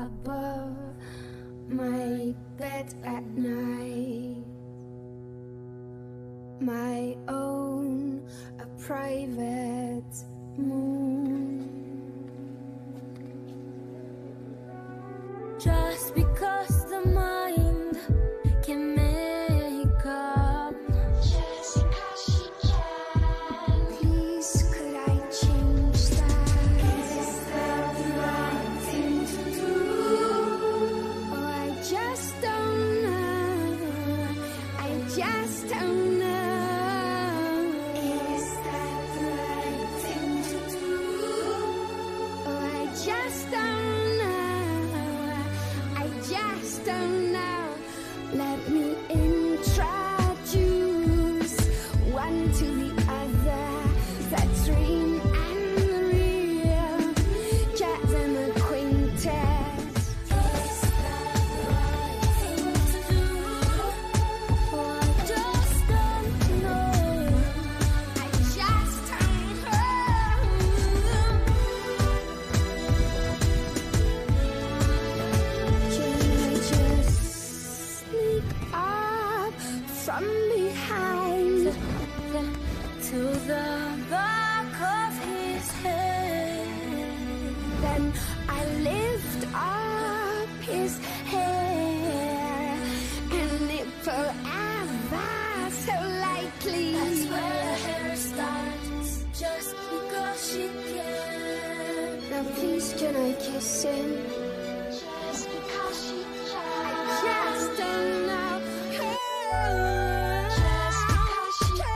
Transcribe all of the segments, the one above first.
above my bed at night. My own, a private moon. Just because the mind can make up, just because she can. Please, could I change that? Is that the right thing to do? Oh, I just don't know. I just don't know. Is that the right thing to do? Oh, I just don't know. I just don't know. Let me introduce one to the other, that dream and the real, just an acquaintance. Is that the right thing to do? Oh, I just don't know. I just don't know. Can I just sneak up from behind to the back of his head? Then I lift up his hair and nipple ever so lightly. That's where the hair starts, just because she can. Now please, can I kiss him? Just because she can. I just don't know. Just because she can.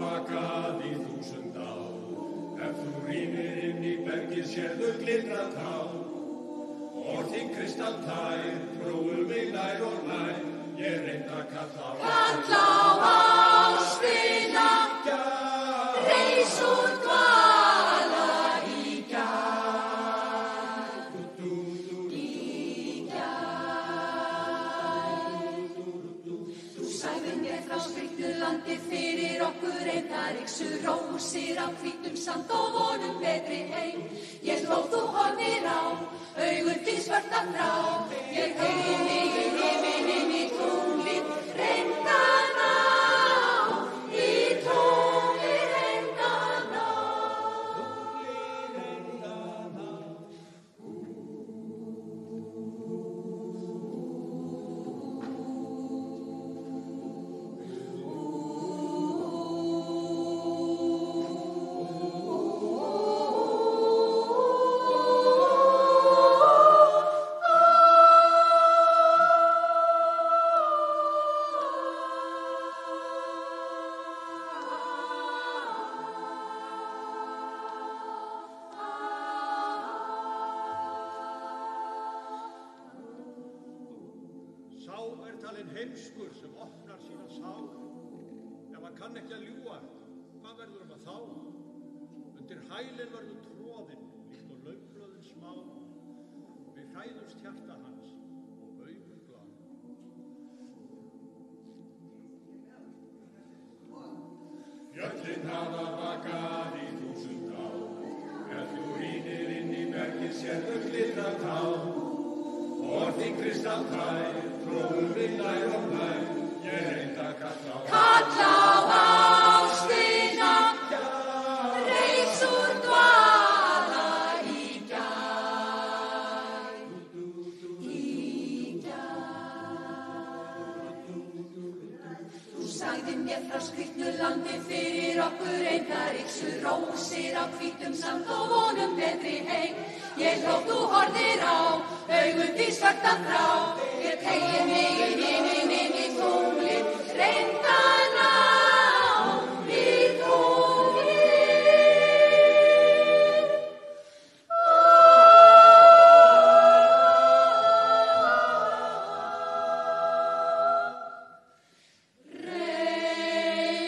vakað í 1000 ár. Ef þú rýnir inn í bergið sérðu glitra tá. Og þín kristalltær prófum mig nær og nær. Ég reynd að kalla á ástina, reis úr dvala í gær. Í gær. Þú sagðir mér frá skrýtnu landi fyrir okkur eindar yksu rósir á hvítum sand og vonum betri heim. Ég hló þú horfir á, augun þín svarta frá. Ég teygði mig í himinn inn í tunglið, reynd að ná. Í tunglið reynd að ná. Sá talinn heimskur sem opnar sína sál. Ef hann kann ekki að ljúga, hvað verður að þá? Undir hælinn verður tróðinn, líkt og laufblöðin smá. Við hræðumst hjarta hans og augun glá. Fjöllin hafa vakað í 1000 ár. Ef þú rýnir inn í bergið sérðu glitra tá. Og þín kristalltær prófum mig nær og nær. Ég reynd að kalla á ástina, reis úr dvala í gær. Í gær. Þú sagðir mér frá skrýtnu landi fyrir okkur eindar yksu rósir á hvítum sand og vonum betri heim. Ég hló þú horfir á, augun þín svarta frá. Ég teygði mig í himinn inn í tunglið, reynd að ná. Í tunglið. Reynd að ná.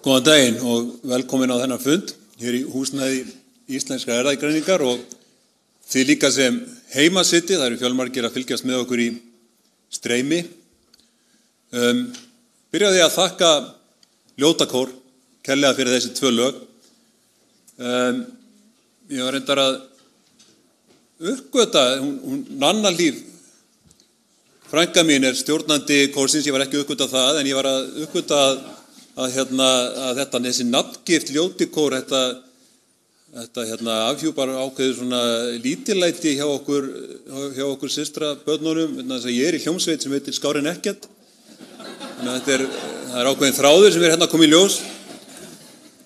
Góðan daginn og velkomin á þennan fund hér í húsnæði Íslenskrar erfðagreiningar og þið líka sem heimasiti, það eru fjölmargir að fylgjast með okkur í streymi. Byrjaði að þakka Ljótakór kærlega fyrir þessi 2 lög. Ég var reyndar að uppgöta, hún Nanna Líf, frænka mín stjórnandi kórsins, ég var ekki að uppgöta það, en ég var að uppgöta að þetta þessi nafngift Ljótikór, þetta afhjúpar ákveður svona lítillæti hjá okkur systra börnunum, þess að ég í hljómsveit sem heitir Skárinn ekkert. Þannig að það er ákveðin þráður sem hérna komið í ljós.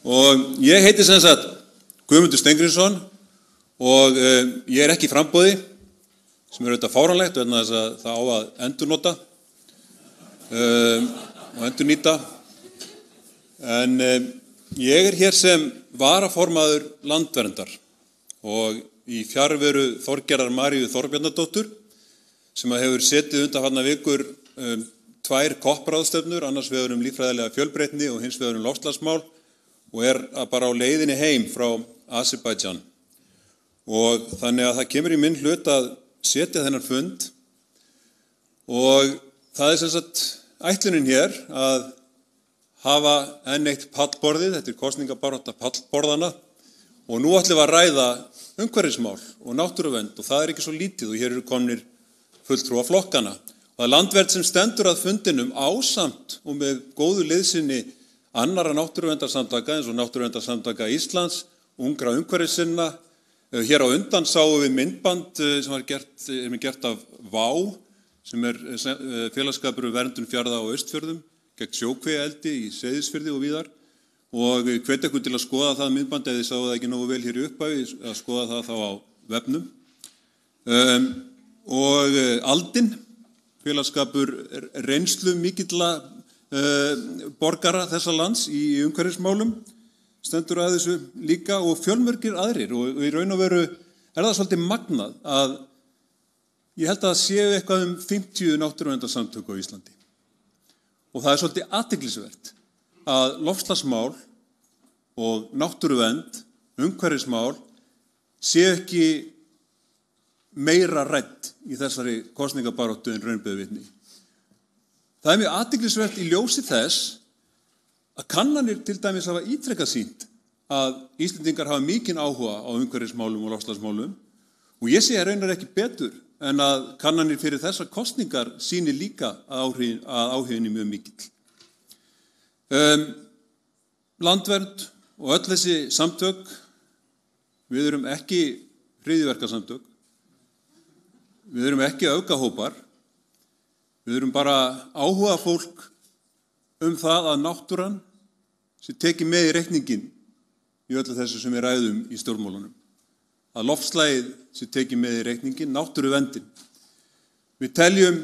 Og ég heiti sem sagt Guðmundur Steingrímsson og ég ekki í framboði, sem auðvitað fáránlegt, vegna þess að það á að endurnota og endurnýta. En ég hér sem varaformaður Landverndar og í fjarveru Þorgerðar Maríu Þorbjarnardóttur, sem hefur setið undanfarnar vikur 2 COP-ráðstefnur, annars vegar líffræðilega fjölbreytni og hins vegar loftslagsmál, og bara á leiðinni heim frá Azerbaijan. Og þannig að það kemur í minn hlut að setja þennan fund og það sem sagt ætlunin hér að hafa enn eitt pallborðið, þetta kosningabarátta pallborðana og nú ætlum við að ræða umhverfismál og náttúruvernd og það ekki svo lítið og hér eru komnir fulltrúa flokkana. Og það landvernd sem stendur að fundinum ásamt og með góðu liðsinni annarra náttúruverndarsamtaka eins og Náttúruverndarsamtaka Íslands, ungra umhverfissinna. Hér á undan sáum við myndband sem er gert af VÁ, sem félagsskapur verndun fjarða á Austfjörðum, gegn sjókvíaeldi í Seyðisfirði og víðar. Og hvet ykkur til að skoða það myndband, ef þið sáu það ekki nógu vel hér í upphafi, að skoða það þá á vefnum. Og Aldin, félagsskapur reynslu mikilla borgara þessa lands í umhverfismálum, stendur að þessu líka og fjölmörgir aðrir og í raun og veru það svolítið magnað að ég held að það séu eitthvað 50 náttúruverndarsamtök á Íslandi. Og það svolítið athyglisvert að loftslagsmál og náttúruvernd, umhverfismál séu ekki meira rædd í þessari kosningabaráttu en raun ber vitni. Það mjög athyglisvert í ljósi þess að kannanir til dæmis hafa ítrekað sýnt að Íslendingar hafa mikinn áhuga á umhverfismálum og loftslagsmálum og ég sé raunar ekki betur en að kannanir fyrir þessar kosningar sýni líka að áhugin er mjög mikill. Landvernd og öll þessi samtök, við erum ekki hryðjuverkasamtök, við erum ekki öfgahópar, við erum bara áhuga fólk það að náttúran sé tekið með í reikningin í öllu þessu sem við ræðum í stjórnmálunum. Að loftslagið sé tekið með í reikningin, náttúruverndin. Við teljum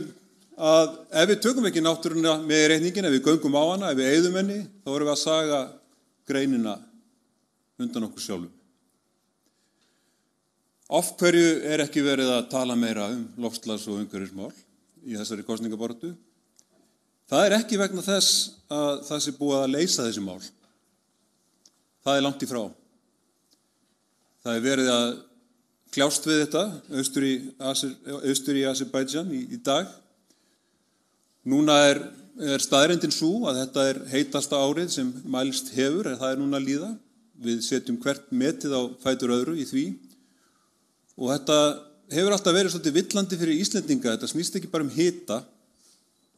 að ef við tökum ekki náttúruna með í reikningin, ef við göngum á hana, ef við eyðum henni, þá erum við að saga greinina undan okkur sjálfum. Af hverju ekki verið að tala meira loftslags- og umhverfismál í þessari kosningabaráttu? Það ekki vegna þess að það sé búið að leysa þessi mál. Það langt í frá. Það verið að kljást við þetta austur í Azerbaijan í dag. Núna staðreyndin sú að þetta heitasta árið sem mælst hefur, það núna að líða. Við setjum hvert metið á fætur öðru í því. Og þetta hefur alltaf verið svolítið villandi fyrir Íslendinga. Þetta snýst ekki bara hita,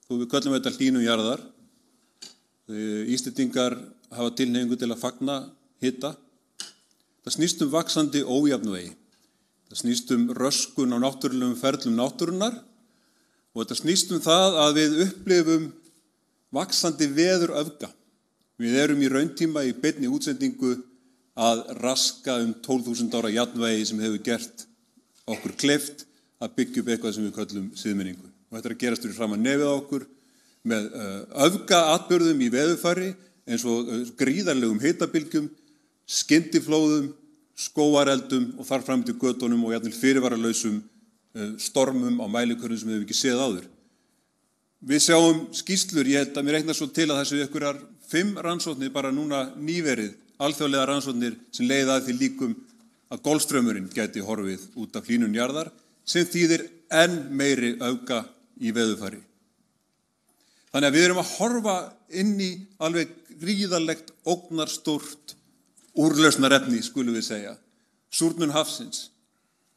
þó við köllum þetta hlýnun jarðar. Íslendingar hafa tilhneigingu til að fagna hita. Það snýst vaxandi ójafnvægi. Það snýst röskun á náttúrulegum ferlum náttúrunnar og þetta snýst það að við upplifum vaxandi veðuröfga. Við erum í rauntíma í beinni útsendingu að raska 12.000 ára jafnvægi sem hefur gert okkur kleift að byggja upp eitthvað sem við köllum siðmenningu. Og þetta að gerast fyrir framan nefið á okkur með öfgaatburðum í veðurfari eins og gríðarlegum hitabylgjum, skyndiflóðum, skógareldum og þar fram til götunum og jafnvel fyrirvaralausum stormum á mælikvörðum sem við hefum ekki séð áður. Við sjáum skýrslur, ég held að mér reiknar svo til að þessu ykkurar 5 rannsóknir bara núna nýverið, alþjóðlega rannsóknir sem leiða að því líkum að golfstraumurinn gæti horfið út af hlýnun jarðar sem þýðir enn meiri auka í veðurfari. Þannig að við erum að horfa inn í alveg gríðarlegt ógnarstórt úrlausnarefni, skulum við segja, súrnun hafsins.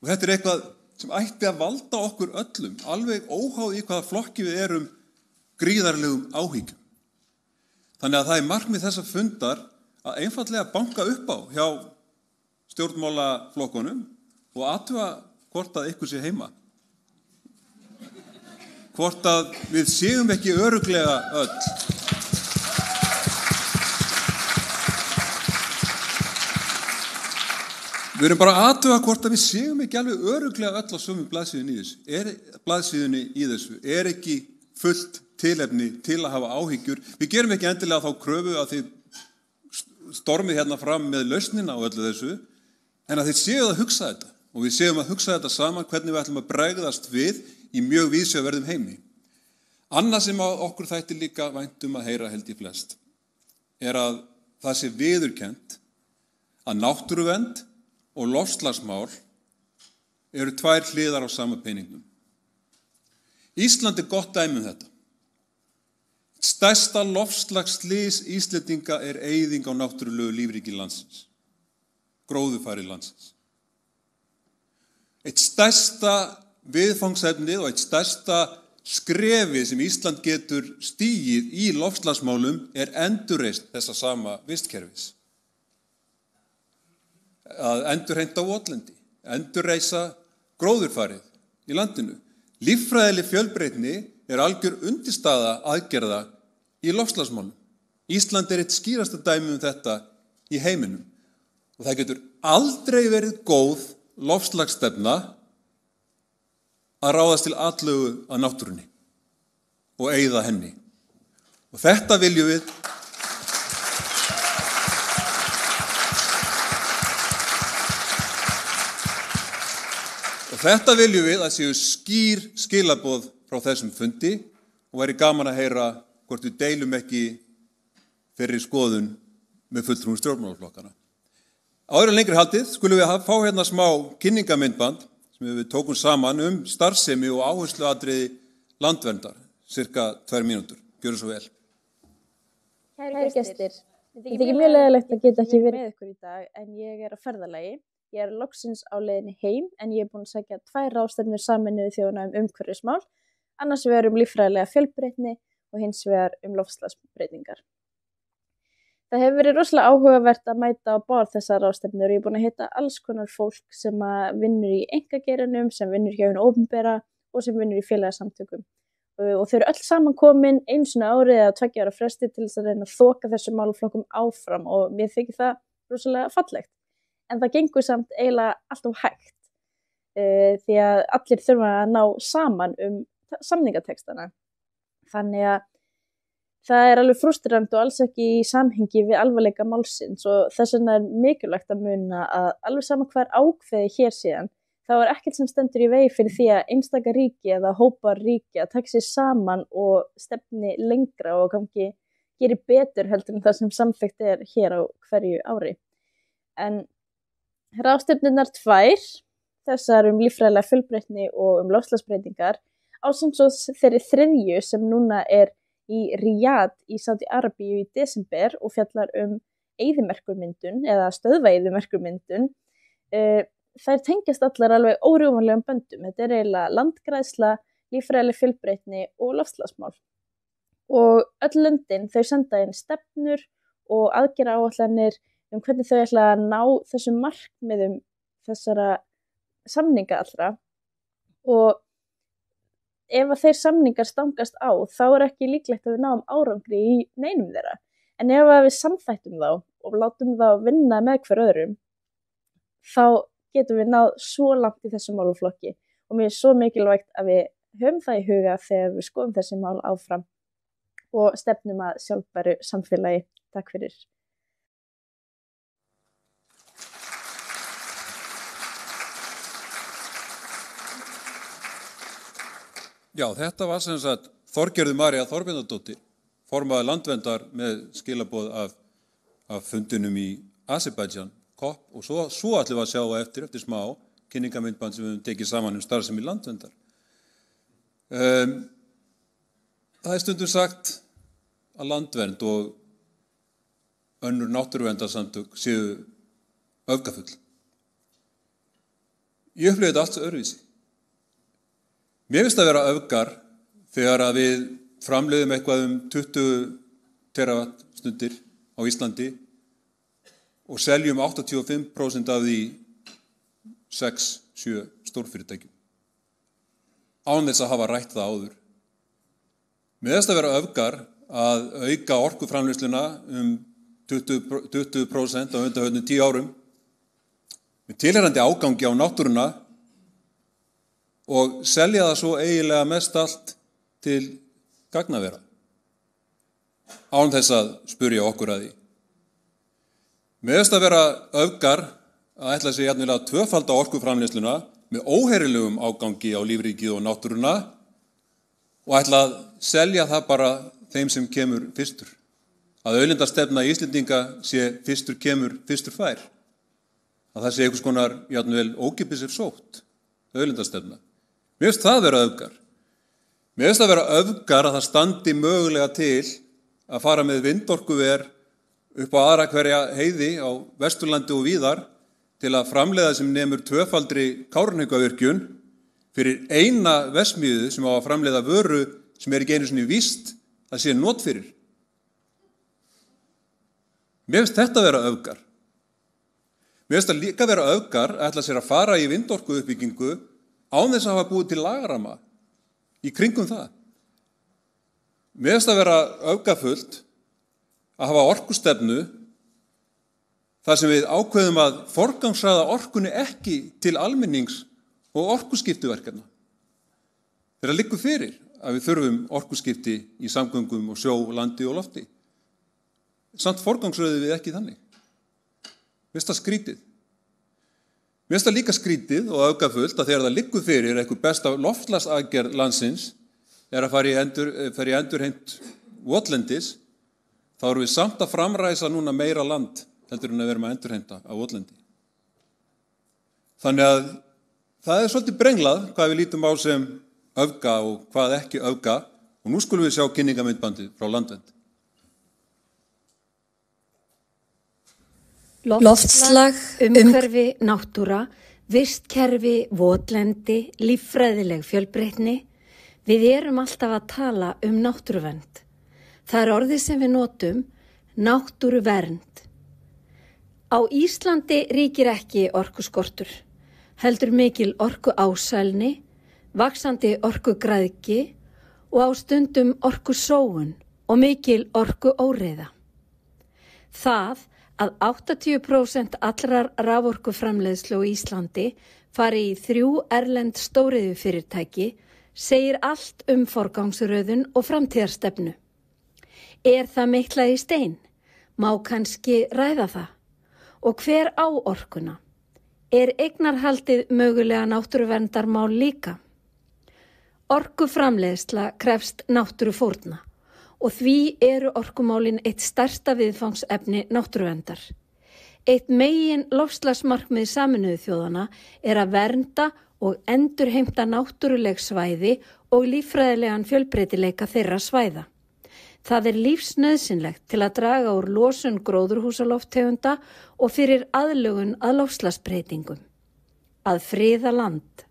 Og þetta er eitthvað sem ætti að valda okkur öllum, alveg óháð í hvaða flokki við erum gríðarlegum áhyggjum. Þannig að það er markmið þessa fundar að einfaldlega banka upp á hjá stjórnmálaflokkunum og athuga hvort að ykkur sé heima. Hvort að við séum ekki örugglega öll. Við erum bara að athuga hvort að við séum ekki alveg örugglega öll á sömu blaðsíðunni í þessu. Er ekki fullt tilefni til að hafa áhyggjur. Við gerum ekki endilega þá kröfu að þið stormið hérna fram með lausnina og öllu þessu, en að þið séu að hugsa þetta. Og við séum að hugsa þetta saman hvernig við ætlum að bregðast við í mjög víðsjárverðum heimi. Annað sem okkur þætti líka væntum að heyra held í flest er að það sé viðurkennt að náttúruvernd og loftslagsmál eru 2 hliðar á sama peningnum. Ísland er gott dæmi um þetta. Stærsta loftslagsslys Íslendinga er eyðing á náttúrulegu lífríki landsins, gróðurfari landsins. Eitt stærsta viðfangsefnið og eitt stærsta skrefið sem Ísland getur stigið í loftslagsmálum er endurreisn þessa sama vistkerfis. Að endurheimta votlendi, endurreisa gróðurfarið í landinu. Líffræðileg fjölbreytni er algjör undirstaða aðgerða í loftslagsmálum. Ísland er eitt skýrasta dæmi um þetta í heiminum. Og það getur aldrei verið góð loftslagsstefna að ráðast til atlögu að náttúrunni og eyða henni. Og þetta viljum við að séu skýr skilaboð frá þessum fundi og væri gaman að heyra hvort við deilum ekki þeirri skoðun með fulltrúum stjórnmálaflokkana. Áður en lengri haldið skulum við fá hérna smá kynningamyndband sem við tókum saman starfsemi og áhersluatriði landverndar, cirka 2 mínútur. Gjörðu svo vel. Kæru gestir, þetta er ekki mjög leiðilegt að geta ekki verið með ykkur í dag en ég er á ferðalagi. Ég er loksins á leiðinni heim en ég er búin að sækja 2 ráðstefnur Sameinuðu þjóðanna umhverfismál, annars vegar fjölbreytni og hins vegar loftslagsbreytingar. Það hefur verið rosalega áhugavert að mæta á borð þessar ráðstefnur og ég er búin að hitta alls konar fólk sem vinnur í einkageiranum, sem vinnur hjá hinu opinbera og sem vinnur í félagasamtökum. Og þau eru öll samankomin einu sinni árið eða 2 ára fresti til þess að reyna að þoka þessum málaflokkum áfram og mér þykir það rosalega fallegt. En það gengur samt eiginlega alltaf hægt því að allir þurfa að ná saman samningatextana. Þannig að það er alveg frústrandi og alls ekki í samhengi við alvarleika málsins og þess vegna er mikilvægt að muna að alveg sama hver ákveði hér síðan, þá er ekkert sem stendur í vegi fyrir því að einstaka ríki eða hópar ríki að taka sig saman og stefni lengra og kannski geri betur heldur en það sem samþykkt er hér á hverju ári. En ráðstefnurnar 2, þessar líffræðilega fjölbreytni og loftslagsbreytingar, ásamt svo þeirri 3. sem núna er í Riyadh í Sádi-Arabíu í desember og fjallar eyðimerkurmyndun eða stöðvaeyðimerkurmyndun. Þær tengjast allar alveg órjúfanlegum böndum. Þetta er eiginlega landgræðsla, líffræðileg fjölbreytni og loftslagsmál. Og öll löndin þau senda inn stefnur og aðgerðaáætlanir hvernig þau ætla að ná þessum markmiðum þessara samninga allra og ef að þeir samningar stangast á þá er ekki líklegt að við náum árangri í neinum þeirra. En ef að við samþættum þá og látum þá vinna með hver öðrum þá getum við náð svo langt í þessum málaflokki og mér er svo mikilvægt að við höfum það í huga þegar við skoðum þessi mál áfram og stefnum að sjálfbæru samfélagi. Takk fyrir. Já, þetta var sem sagt Þorgerður María Þorbjarnardóttir, formaður Landverndar með skilaboð af fundinum í Azerbaijan, COP, og svo ætlum við að sjá eftir smá kynningamyndband sem við höfum tekið saman starfsemi Landverndar. Það stundum sagt að Landvernd og önnur náttúruverndarsamtök séu öfgafull. Ég upplifði þetta allt öðruvísi. Mér finnst að vera öfgar þegar að við framleiðum eitthvað 20 teravattstundir á Íslandi og seljum 85% af því 6-7 stórfyrirtækjum. Án þess að hafa rætt það áður. Mér finnst að vera öfgar að auka orkuframleiðsluna 20% á undanförnum 10 árum með tilheyrandi ágangi á náttúruna og selja það svo eiginlega mest allt til gagnavera. Án þess að spyrja okkur að því. Mér finnst að vera öfgar að ætla sig jafnvel að tvöfalda orkuframleiðsluna með óheyrilegum ágangi á lífríkið og náttúruna og ætla að selja það bara þeim sem kemur fyrstur. Að auðlindastefna Íslendinga sé fyrstur kemur, fyrstur fær. Að það sé einhvers konar jafnvel ókeypis ef sótt, auðlindastefna. Mér finnst það vera öfgar. Mér finnst það vera öfgar að það standi mögulega til að fara með vindorkuver upp á aðra hverja heiði á Vesturlandi og víðar til að framleiða sem nemur tvöfaldri Kárahnjúkavirkjun fyrir eina verksmiðju sem á að framleiða vöru sem ekki einu sinni víst að sé not fyrir. Mér finnst þetta vera öfgar. Mér finnst það líka vera öfgar að ætla sér að fara í vindorkuuppbyggingu án þess að hafa búið til lagarama í kringum það. Mér finnst það vera öfgafullt að hafa orkustefnu þar sem við ákveðum að forgangsraða orkunni ekki til almennings og orkuskiptiverkefna. Þeirra liggur fyrir að við þurfum orkuskipti í samgöngum og sjó, landi og lofti. Samt forgangsröðum við ekki þannig. Mér finnst það skrítið. Mér finnst það líka skrítið og öfgafullt að þegar það liggur fyrir eitthvað besta loftslagsaðgerð landsins er að fara í endurheimt votlendis, þá erum við samt að framræsa núna meira land heldur en að vera með endurheimta á votlendi. Þannig að það er svolítið brenglað hvað við lítum á sem öfga og hvað ekki öfga og nú skulum við sjá kynningamyndbandið frá Landvernd. Loftslag, umhverfi, náttúra, vistkerfi, votlendi, líffræðileg fjölbreytni. Við erum alltaf að tala náttúruvernd. Það er orðið sem við notum, náttúruvernd. Á Íslandi ríkir ekki orkuskortur, heldur mikil orkuásælni, vaxandi orkugræðgi og á stundum orkusóun og mikil orkuóreiða. Það að 80% allrar raforkuframleiðslu á Íslandi fari í 3 erlend stóriðjufyrirtæki segir allt forgangsröðun og framtíðarstefnu. Er það meitlað í stein? Má kannski ræða það? Og hver á orkuna? Er eignarhaldið mögulega náttúruverndarmál líka? Orkuframleiðsla krefst náttúrufórna. Og því eru orkumálin eitt stærsta viðfangsefni náttúruverndar. Eitt megin loftslagsmarkmið Sameinuðu þjóðanna er að vernda og endurheimta náttúruleg svæði og líffræðilegan fjölbreytileika þeirra svæða. Það er lífsnauðsynlegt til að draga úr losun gróðurhúsalofttegunda og fyrir aðlögun að loftslagsbreytingum. Að friða land.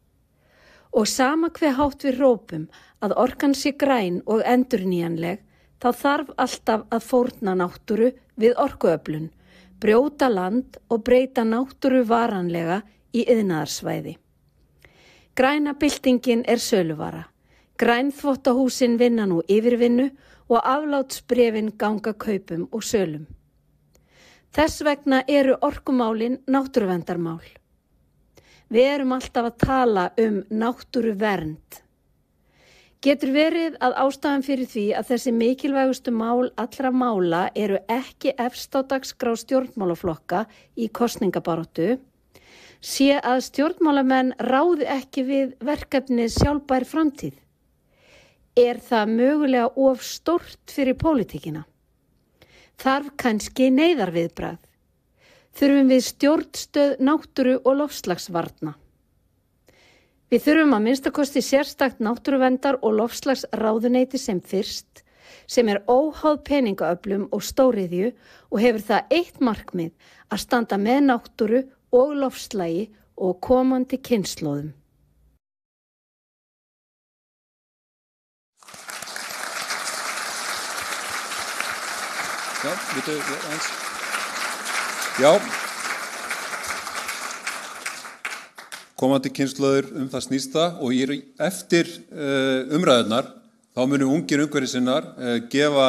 Og sama hve hátt við hrópum að orkan sé græn og endurnýjanleg, þá þarf alltaf að fórna náttúru við orkuöflun, brjóta land og breyta náttúru varanlega í iðnaðarsvæði. Græna byltingin er söluvara. Grænþvottahúsin vinna nú yfirvinnu og aflátsbrefin ganga kaupum og sölum. Þess vegna eru orkumálin náttúruverndarmál. Við erum alltaf að tala náttúruvernd. Getur verið að ástæðan fyrir því að þessi mikilvægustu mál allra mála eru ekki efst á dagskrá stjórnmálaflokka í kosningabaráttu, sé að stjórnmálamenn ráði ekki við verkefnið sjálfbær framtíð. það mögulega of stórt fyrir pólitíkina? Þarf kannski neyðarviðbragð? Þurfum við stjórnstöð náttúru og loftslagsvarna? Við þurfum að minnstakosti sérstakt náttúruverndar og loftslagsráðuneyti sem fyrst, sem óháð peningaöflum og stóriðju og hefur það eitt markmið að standa með náttúru og loftslagi og komandi kynslóðum. Komandi kynslóðir það snýsta og eftir umræðurnar þá munu ungir umhverfissinnar gefa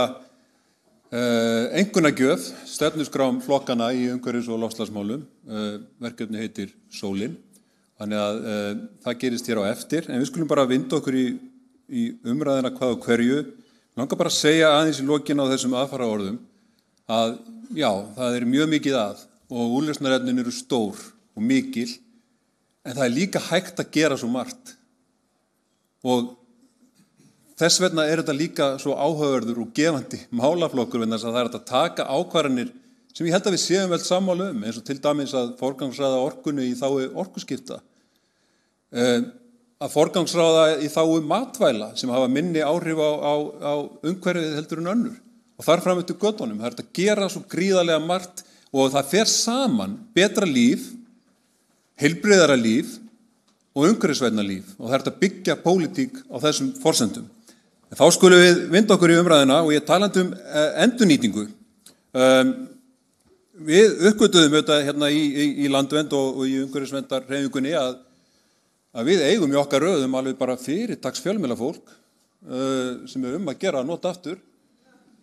einkunnagjöf stefnuskrám flokkana í umhverfis- og loftslagsmálum. Verkefni heitir Sólin. Þannig að það gerist hér á eftir. En við skulum bara vinda okkur í umræðina hvað og hverju. Langar bara að segja aðeins í lokin á þessum aðfaraorðum að já, það mjög mikið að og úrlausnarefnin eru stór og mikil. En það líka hægt að gera svo margt. Og þess vegna þetta líka svo áhugaverður og gefandi málaflokkur vegna þess að það hægt að taka ákvarðanir sem ég held að við séum vel sammála eins og til dæmis að forgangsraða orkunni í þágu orkuskipta. Að forgangsraða í þágu matvæla sem hafa minni áhrif á umhverfið heldur en önnur. Og þar fram eftir götunum. Það hægt að gera svo gríðarlega margt og það fer saman betra líf, heilbrigðara líf og umhverfisvænna líf og það hægt að byggja pólitík á þessum forsendum. En þá skulum við vinda okkur í umræðina og ég talandi endurnýtingu. Við uppgötuðum þetta hérna í landvernd og í umhverfisverndarhreyfingunni að við eigum í okkar röðum alveg bara fyrirtaks fjölmiðlafólk sem að gera að nota aftur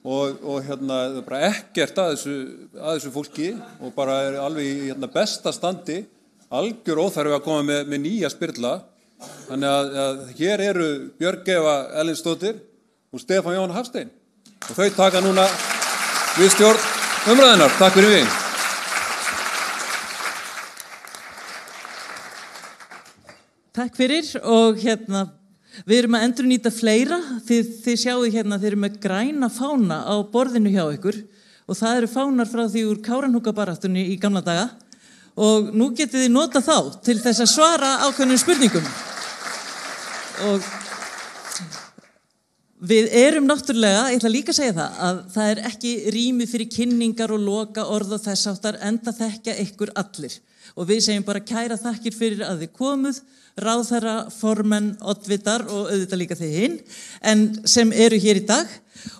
og það bara ekkert að þessu fólki og bara alveg í besta standi algjör óþarfi að koma með nýja spyrla. Þannig að hér eru Björg Eva Erlendsdóttir og Stefán Jón Hafstein og þau taka núna við stjórn umræðunar. Takk fyrir mig. Takk fyrir og við erum að endurnýta fleira. Þið sjáu þeir eru með græna fána á borðinu hjá ykkur og það eru fánar frá því úr Kárahnjúkabaráttunni í gamla daga. Og nú getið þið nota þá til þess að svara ákveðnum spurningum. Og við erum náttúrulega, ég ætla líka að segja að það ekki rými fyrir kynningar og loka orð og þess áttar enda þekkja ykkur allir. Og við segjum bara kæra þakkir fyrir að þið komuð, ráðherra, formenn, oddvitar og auðvitað líka þið hinn, en sem eru hér í dag.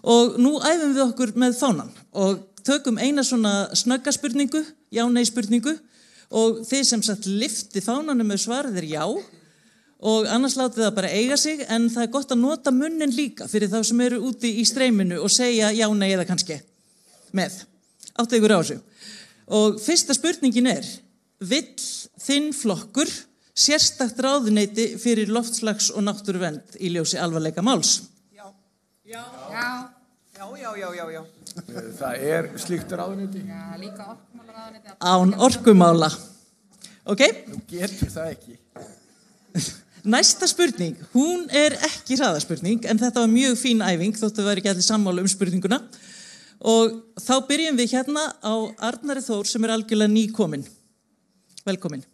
Og nú æfum við okkur með fánan og tökum eina svona snögga spurningu, já-nei spurningu. Og þið sem sagt lyfti fánanum með svarið já og annars látið það bara eiga sig en það gott að nota munnin líka fyrir þá sem eru úti í streyminu og segja já, nei eða kannski með. Áttu ykkur á þessu. Og fyrsta spurningin vill þinn flokkur sérstakt ráðuneyti fyrir loftslags- og náttúruvernd í ljósi alvarleika máls? Já. Það slíkt ráðuneyti. Já, líka orkumálaráðuneyti. Án orkumála. Ok? Þú getur það ekki. Næsta spurning, hún ekki hraðaspurning, en þetta var mjög fín æfing, þóttu væri ekki allir sammála spurninguna. Og þá byrjum við á Arnari Þór sem algjörlega nýkominn. Velkomin.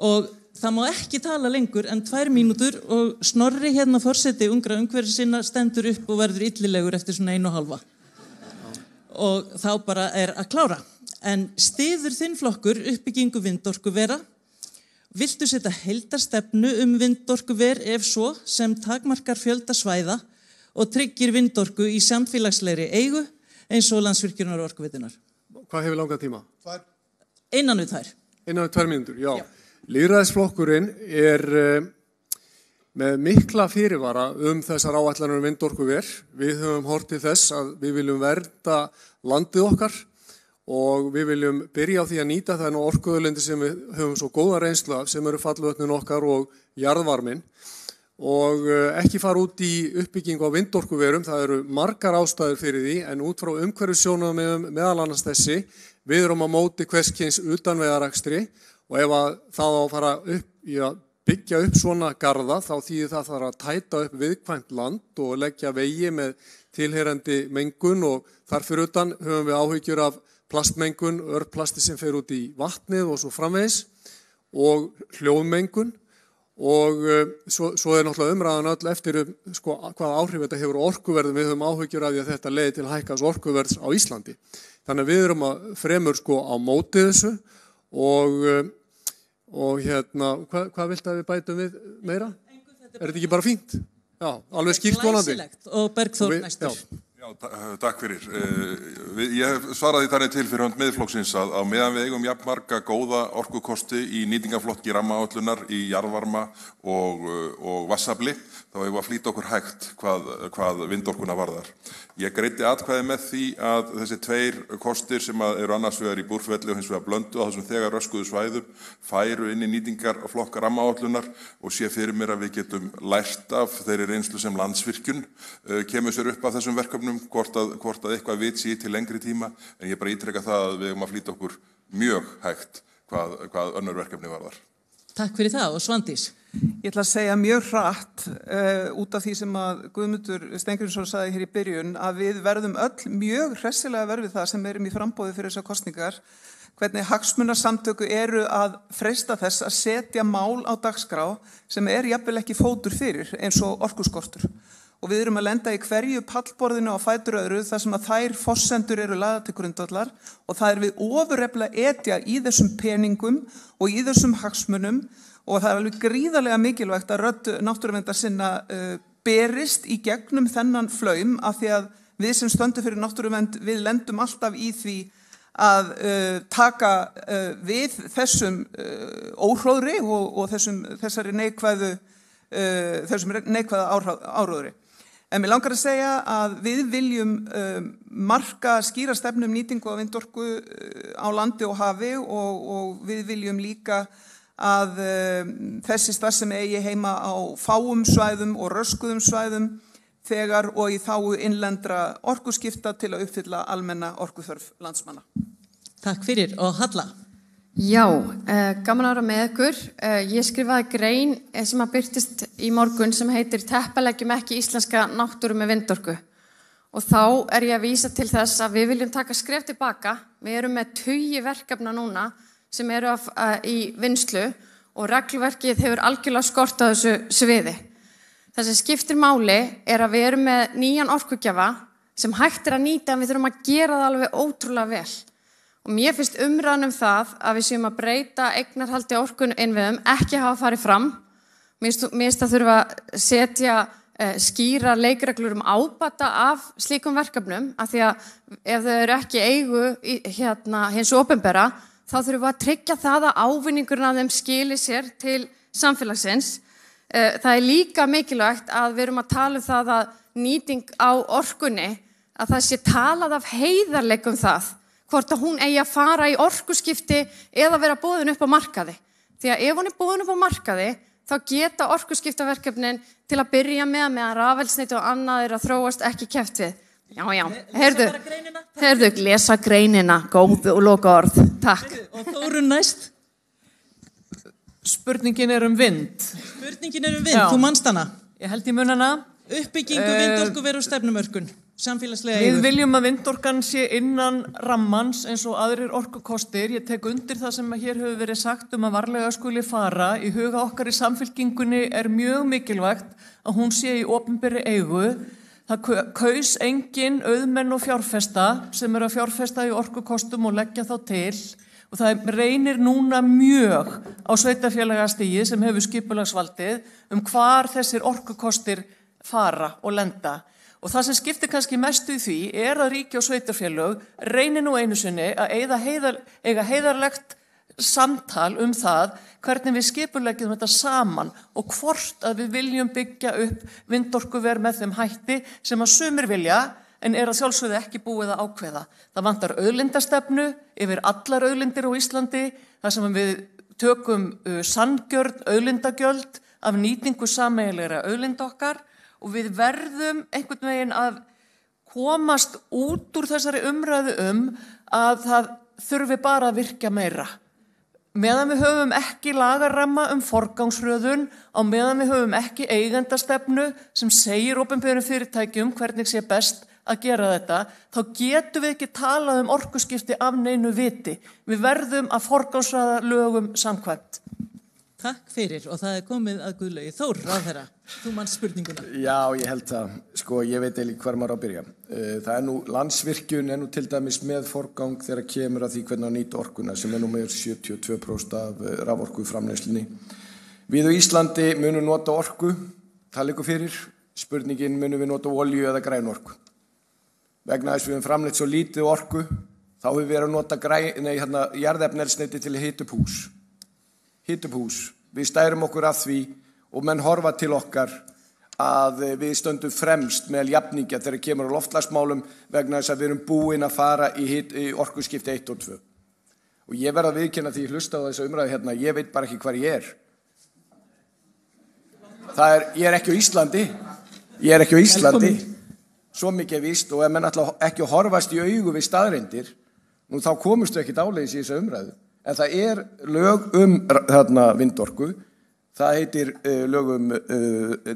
Og það má ekki tala lengur en 2 mínútur og Snorri forseti ungra umhverfissinna stendur upp og verður illilegur eftir svona 1,5. Og þá bara að klára. En styður þinn flokkur uppbyggingu vindorkuvera? Viltu setja heildarstefnu vindorkuver ef svo sem takmarkar fjölda svæða og tryggir vindorku í samfélagslegri eigu eins og Landsvirkjunar og Orkuveitunar? Hvað hefur langað tíma? Innan við 2. Innan við 2 mínútur, já. Lýðræðisflokkurinn með mikla fyrirvara þessar áætlanir vindorkuver. Við höfum horft til þess að við viljum vernda landið okkar og við viljum byrja á því að nýta þennan orkuauðlindir sem við höfum svo góða reynslu af sem eru fallvötnin okkar og jarðvarminn og ekki fara út í uppbyggingu á vindorkuverum. Það eru margar ástæður fyrir því en út frá umhverfissjónarmiðum meðal annars þessi við erum á móti hvers kyns utanvegarakstri og ef að það á að fara upp í að byggja upp svona garða þá þýðir það þarf að tæta upp viðkvæmt land og leggja vegi með tilheyrandi mengun og þar fyrir utan höfum við áhyggjur af plastmengun, örplasti sem fer út í vatnið og svo framvegis og hljóðmengun og svo náttúrulega umræðan öll eftir sko, hvaða áhrif þetta hefur á orkuverðum. Við höfum áhyggjur af því að þetta leiði til hækkaðs orkuverðs á Íslandi. Þannig að við erum að fremur sko á móti þessu og hérna, hvað viltu að við bætum við meira? Er þetta ekki bara fínt? Já, alveg skýrt vonandi. Glæsilegt og Bergþór næstur. Já, takk fyrir. Ég svaraði þannig til fyrir hönd Miðflokksins að á meðan við eigum jafnmarga góða orkukosti í nýtingaflokki rammaáætlunar í jarðvarma og vatnsafli, þá eigum við að flýta okkur hægt hvað vindorkuna varðar. Ég greiddi atkvæði með því að þessi tveir kostir sem eru annars vegar í Búrfelli og hins vegar Blöndu á þessum þegar röskuðu svæðum færu inn í nýtingarflokka rammaáætlunar og sé fyrir mér að við getum lært af þeirri reynslu sem Landsvirkjun kemur sér upp af þessum verkefnum, hvort að eitthvað vit sé til lengri tíma, en ég bara ítreka það að við eigum að flýta okkur mjög hægt hvað önnur verkefni varðar. Takk fyrir það og Svandís. Ég ætla að segja mjög hratt út af því sem að Guðmundur Steingrímsson sagði hér í byrjun að við verðum öll mjög hressilega verfið það sem erum í framboði fyrir þessar kosningar, hvernig hagsmunasamtöku eru að freista þess að setja mál á dagskrá sem jafnvel ekki fótur fyrir eins og orkuskortur. Og við erum að lenda í hverju pallborðinu á fætur öðru þar sem að þær forsendur eru lagðar til grundvallar og það við ofureflega etja í þessum peningum og í þessum hagsmunum og það alveg gríðarlega mikilvægt að rödd náttúruverndarsinna berist í gegnum þennan flaum af því að við sem stöndum fyrir náttúruvernd við lendum alltaf í því að taka við þessum óhróðri og þessari neikvæða áhróðri. En mér langar að segja að við viljum marka skýra stefnu nýtingu á vindorku á landi og hafi og við viljum líka að þessi starfsemi eigi heima á fáum svæðum og röskuðum svæðum þegar og í þágu innlendra orkuskipta til að uppfylla almenna orkuþörf landsmanna. Takk fyrir og Halla. Já, gaman að vera með ykkur. Ég skrifaði grein sem að birtist í morgun sem heitir Teppaleggjum ekki íslenska náttúru með vindorku. Og þá ég að vísa til þess að við viljum taka skref tilbaka. Við erum með 20 verkefna núna sem eru í vinnslu og reglverkið hefur algjörlega skort á þessu sviði. Það sem skiptir máli að við erum með nýjan orkugjafa sem hægt að nýta en við þurfum að gera það alveg ótrúlega vel. Og mér finnst umræðan það að við séum að breyta eignarhaldi orkuinnviðum ekki hafa farið fram. Mér finnst að þurfa að setja skýra leikreglur ábata af slíkum verkefnum af því að ef þau eru ekki eigu hins opinbera þá þurfum við að tryggja það að ávinningurinn af þeim skili sér til samfélagsins. Það líka mikilvægt að við erum að tala það að nýting á orkunni að það sé talað af heiðarleikum það hvort að hún eigi að fara í orkuskipti eða vera boðin upp á markaði. Því að ef hún boðin upp á markaði, þá geta orkuskiptaverkefnin til að byrja með að rafelsneyti og annað að þróast ekki keppt við. Já, heyrðu, lesa greinina, góð og loka orð. Takk. Og Þórunn næst. Spurningin vind. Þú manst hana. Ég held í munana. Uppbyggingu vindorkuveru og stefnumörkun. Við viljum að vindorkan sé innan rammans eins og aðrir orkukostir. Ég tek undir það sem hér hefur verið sagt að varlega skuli fara. Í huga okkar í Samfylkingunni mjög mikilvægt að hún sé í opinberri eigu. Það kaus engin auðmenn og fjárfesta sem að fjárfesta í orkukostum og leggja þá til. Og það reynir núna mjög á sveitarfélagastigi sem hefur skipulagsvaldið hvar þessir orkukostir fara og lenda. Og það sem skiptir kannski mestu í því að ríki og sveitarfélög reynir nú einu sinni að eiga heiðarlegt samtal það hvernig við skipuleggjum þetta saman og hvort að við viljum byggja upp vindorkuver með þeim hætti sem að sumir vilja en að sjálfsögðu ekki búið að ákveða. Það vantar auðlindastefnu yfir allar auðlindir á Íslandi þar sem við tökum sanngjörn auðlindagjöld af nýtingu sameiginlegra auðlinda okkar. Og við verðum einhvern veginn að komast út úr þessari umræðu að það þurfi bara að virkja meira. meðan við höfum ekki lagaramma forgangsröðun, á meðan við höfum ekki eigendastefnu sem segir opinberum fyrirtækjum hvernig sé best að gera þetta, þá getum við ekki talað orkuskipti af neinu viti. Við verðum að forgangsraða lögum samkvæmt. Takk fyrir og það komið að Guðlaugi Þór, ráðherra. Þú manst spurninguna. Já, ég held það. Sko, ég veit eiginlega hvar maður á að byrja. Það nú, Landsvirkjun nú til dæmis með forgang þegar kemur að því hvernig að nýta orkuna sem nú með 72% af raforku framleiðslunni. Við á Íslandi munum nota orku, það liggur fyrir. Spurningin munum við nota olíu eða græn orku. Vegna þess við höfum framleitt svo lítið orku, þá höfum við verið að nota jarðefnaeldsneyti til að hita upp hús. Hita upp hús. Við stærum okkur að því og menn horfa til okkar að við stöndum fremst með jafningja þegar kemur á loftslagsmálum vegna þess að við erum búin að fara í orkuskipti 1 og 2. Og ég verð að viðurkenna því ég hlusta á þessa umræðu hérna, ég veit bara ekki hvar ég er. Ég er ekki á Íslandi. Ég er ekki á Íslandi. Svo mikið víst og ef menn ætla ekki að horfast í augu við staðreyndir, nú þá komustu ekki dáleiðis í þessa umræðu. En það lög vindorku, það heitir lög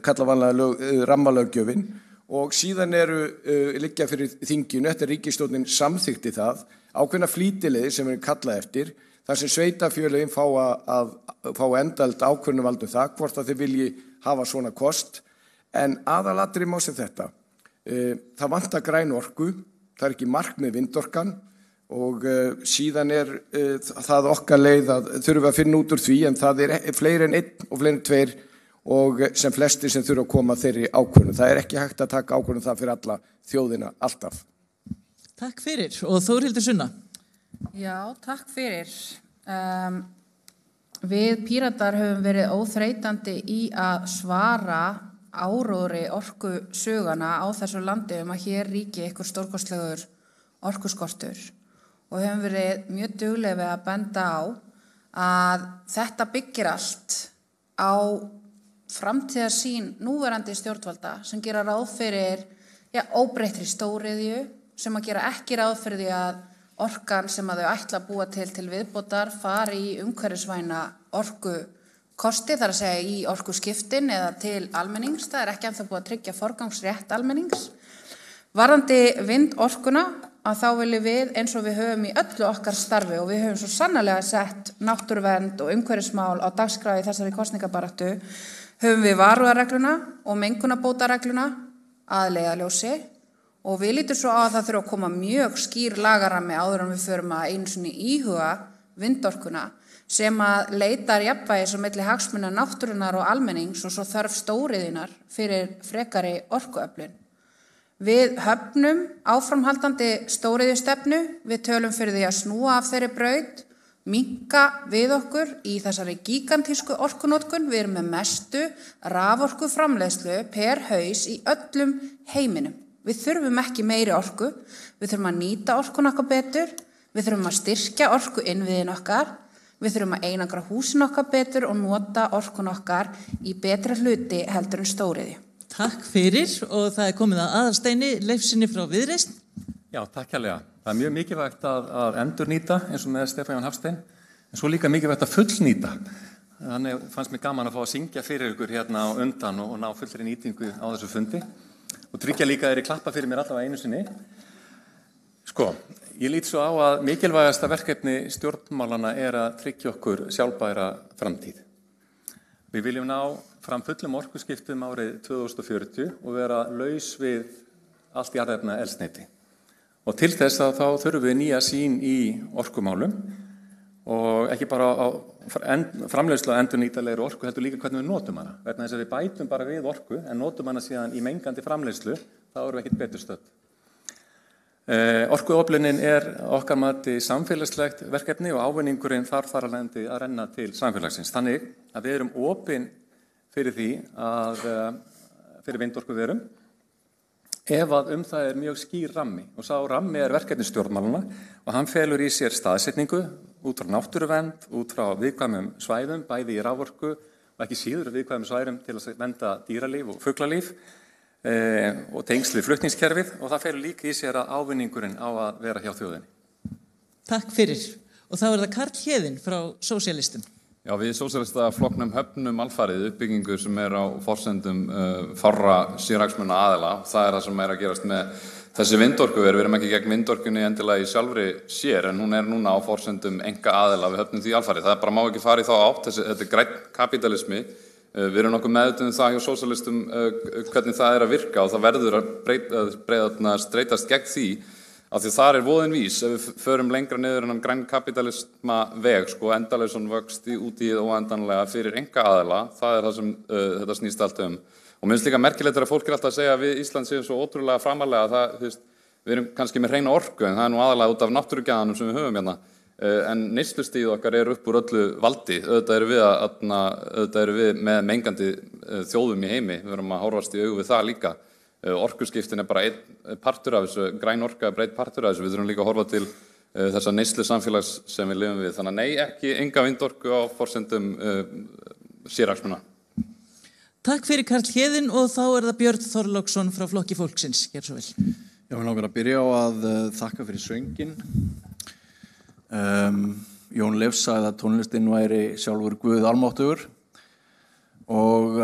kallavanlega rammalöggjöfin og síðan liggja fyrir þinginu, eftir ríkisstjórnin samþykti það, ákveðna flýtileiðir sem kallað eftir, þar sem sveitarfélögin fá endalt ákvörðunarvald það, hvort að þeir vilji hafa svona kost, en aðalatriði má sem þetta. Það vantar græn orku, það ekki markmið vindorkan, og síðan það okkar leið að þurfum að finna út úr því en það fleiri en 1 og fleiri en 2 og sem flestir sem þurfa að koma þeirri ákvörðun. Það ekki hægt að taka ákvörðun það fyrir alla þjóðina alltaf. Takk fyrir og Þórhildur Sunna. Já, takk fyrir. Við Píratar höfum verið óþreytandi í að svara áróðri orkusögana á þessu landi að hér ríki einhver stórkostlegur orkuskortur. Og höfum verið mjög dugleg við að benda á að þetta byggir allt á framtíðarsýn núverandi stjórnvalda sem gera ráð fyrir óbreyttri stóriðju, sem að gera ekki ráð fyrir því að orkan sem að þau ætla að búa til viðbótar fari í umhverfisvæna orkukosti, þar að segja í orkuskiptin eða til almennings. Það ekki ennþá búið að tryggja forgangsrétt almennings. Varðandi vindorkuna, að þá viljum við eins og við höfum í öllu okkar starfi og við höfum svo sannarlega sett náttúruvernd og umhverfismál á dagskrá í þessari kosningabaráttu, höfum við varúðarregluna og mengunarbótaregluna að leiðarljósi og við lítum svo á að það þurfa að koma mjög skýr lagarammi áður en við förum að einu sinni íhuga vindorkuna sem að leitar jafnvægis á milli hagsmuna náttúrunnar og almennings og svo þarf stóriðinnar fyrir frekari orkuöflun. Við höfnum áframhaldandi stóriðjustefnu, við tölum fyrir því að snúa af þeirri braut, minnka við okkur í þessari gigantísku orkunotkun. Við erum með mestu raforku framleiðslu per haus í öllum heiminum. Við þurfum ekki meiri orku, við þurfum að nýta orkun okkar betur, við þurfum að styrkja orku innviðin okkar, við þurfum að einangra húsin okkar betur og nota orkun okkar í betra hluti heldur en stóriðju. Takk fyrir og það komið að Aðalsteini Leifssyni frá Viðreisn. Já, takk hérlega. Það mjög mikilvægt að endurnýta eins og með Stefán Jón Hafstein, en svo líka mikilvægt að fullnýta. Þannig fannst mér gaman að fá að syngja fyrir ykkur hérna á undan og ná fullri nýtingu á þessu fundi og tryggja líka þeirri klappa fyrir mér allavega einu sinni. Sko, ég lít svo á að mikilvægasta verkefni stjórnmálana að tryggja okkur sjálfbæra framtíð. Við viljum ná fram fullum orkuskiptum árið 2040 og vera laus við allt jarðefnaeldsneyti. Og til þess að þá þurfum við nýja sýn í orkumálum og ekki bara á framleiðslu að endurnýtanlegri orku, heldur líka hvernig við notum hana. Vegna þess að við bætum bara við orku en notum hana síðan í mengandi framleiðslu, þá erum við ekkert betur stödd. Orkuöflunin okkar mati samfélagslegt verkefni og ávinningurinn þarf þar alveg að renna til samfélagsins. Þannig að við erum opin fyrir því fyrir vindorkuverum ef að það mjög skýr rammi og sá rammi verkefni stjórnmálana og hann felur í sér staðsetningu út frá náttúruvernd, út frá viðkvæmum svæðum, bæði í raforku og ekki síður viðkvæmum svæðum til að vernda dýralíf og fuglalíf og tengsli flutningskerfið og það felur líka í sér að ávinningurinn á að vera hjá þjóðinni. Takk fyrir og þá það Karl Héðinn frá Sósíalistum. Já, við Sósíalistaflokknum höfnum alfarið uppbyggingu sem á forsendum fárra sérhagsmuna aðila. Það það sem að gerast með þessi vindorkuver. Við erum ekki gegn vindorkunni endilega í sjálfri sér, en hún núna á forsendum enga aðila, við höfnum því alfarið. Það bara má ekki fara í þá átt, þetta grænn kapítalismi. Við erum nokkuð meðvituð það hjá sósíalistum hvernig það að virka og það verður að streitast gegn því af því þar voðinn vís ef við förum lengra niður en græn kapitalisma veg endalausan vöxt út í óendanlega fyrir enga aðila, það það sem þetta snýst allt og mér finnst líka merkilegt að fólk alltaf að segja að við Ísland séum svo ótrúlega framalega að við erum kannski með hreina orku en það nú aðalega út af náttúrugjafanum sem við höfum hérna. En neyslustigið okkar upp úr öllu valdi. Auðvitað eru við með mengandi þjóðum í heimi. Við erum að horfast í augu við það líka. Orkuskiptin bara einn partur af þessu, græn orka einn partur af þessu. Við þurfum líka að horfa til þessa neyslu samfélags sem við lifum við. Þannig að nei, enga vindorku á forsendum sérhagsmuna. Takk fyrir Karl Héðinn og þá það Björn Þorláksson frá Flokki fólksins. Gjörðu svo vel. Já, mig langar að byrja á að þakka fyrir sönginn. Jón Leifs sagði að tónlistin væri sjálfur Guð almáttugur og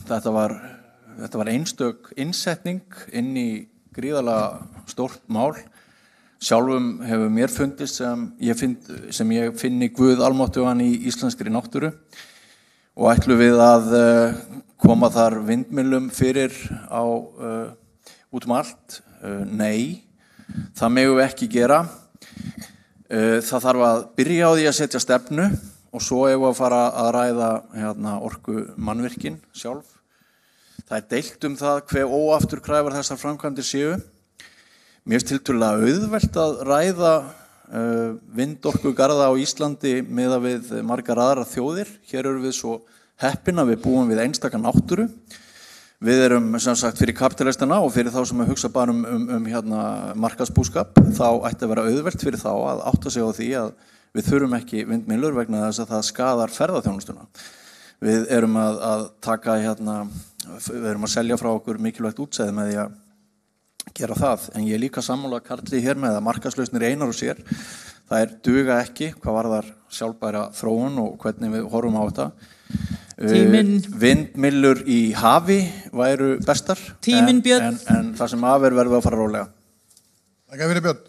þetta var einstök innsetning inn í gríðarlega stórt mál. Sjálfum hefur mér fundist sem ég finni Guð almáttugan í íslenskri náttúru og ætlum við að koma þar vindmyllum fyrir út allt. Nei, það megum við ekki gera. Það þarf að byrja á því að setja stefnu og svo eigum við að fara að ræða orku mannvirkin sjálf. Það deilt það hve óafturkræfar þessar framkvæmdir séu. Mér finnst tiltölulega auðvelt að ræða vindorkugarða á Íslandi miðað við margar aðrar þjóðir. Hér erum við svo heppin að við búum við einstaka náttúru. Við erum sem sagt fyrir kapitalistana og fyrir þá sem hugsa bara markaðsbúskap, þá ætti að vera auðvelt fyrir þá að átta sig á því að við þurfum ekki vindmyllur vegna þess að það skaðar ferðaþjónustuna. Við erum að taka við erum að selja frá okkur mikilvægt útsæði með því að gera það, en ég líka sammála Karli hér með að markaðslausnir einar og sér, það duga ekki hvað varðar sjálfbæra þróun og hvernig við horfum á þetta. Vindmyllur í hafi væru bestar en það sem verður við að fara rólega. Takk fyrir Björn.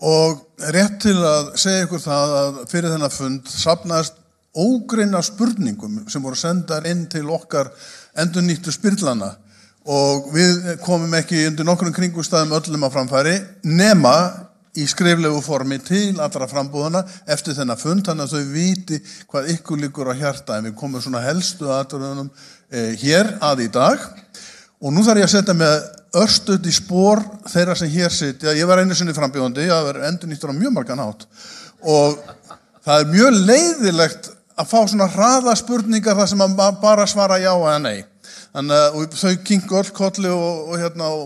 Og rétt til að segja ykkur það að fyrir þennan fund safnaðist ógreinna spurningum sem voru sendar inn til okkar endurnýttu spyrlana og við komum ekki undir nokkrum kringumstæðum öllum á framfæri nema í skriflegu formi til allra frambúðana eftir þennan fund, þannig að þau viti hvað ykkur liggur á hjarta. En við komum svona helstu atriðunum hér að í dag. Og nú þarf ég að setja með örstuð í spor þeirra sem hér sitja. Ég var einu sinni frambjóðandi, það verður endurnýttur á mjög margan hátt. Og það mjög leiðilegt að fá svona hraða spurningar þar sem maður bara svara já eða nei. Þannig að þau kingu öll kolli og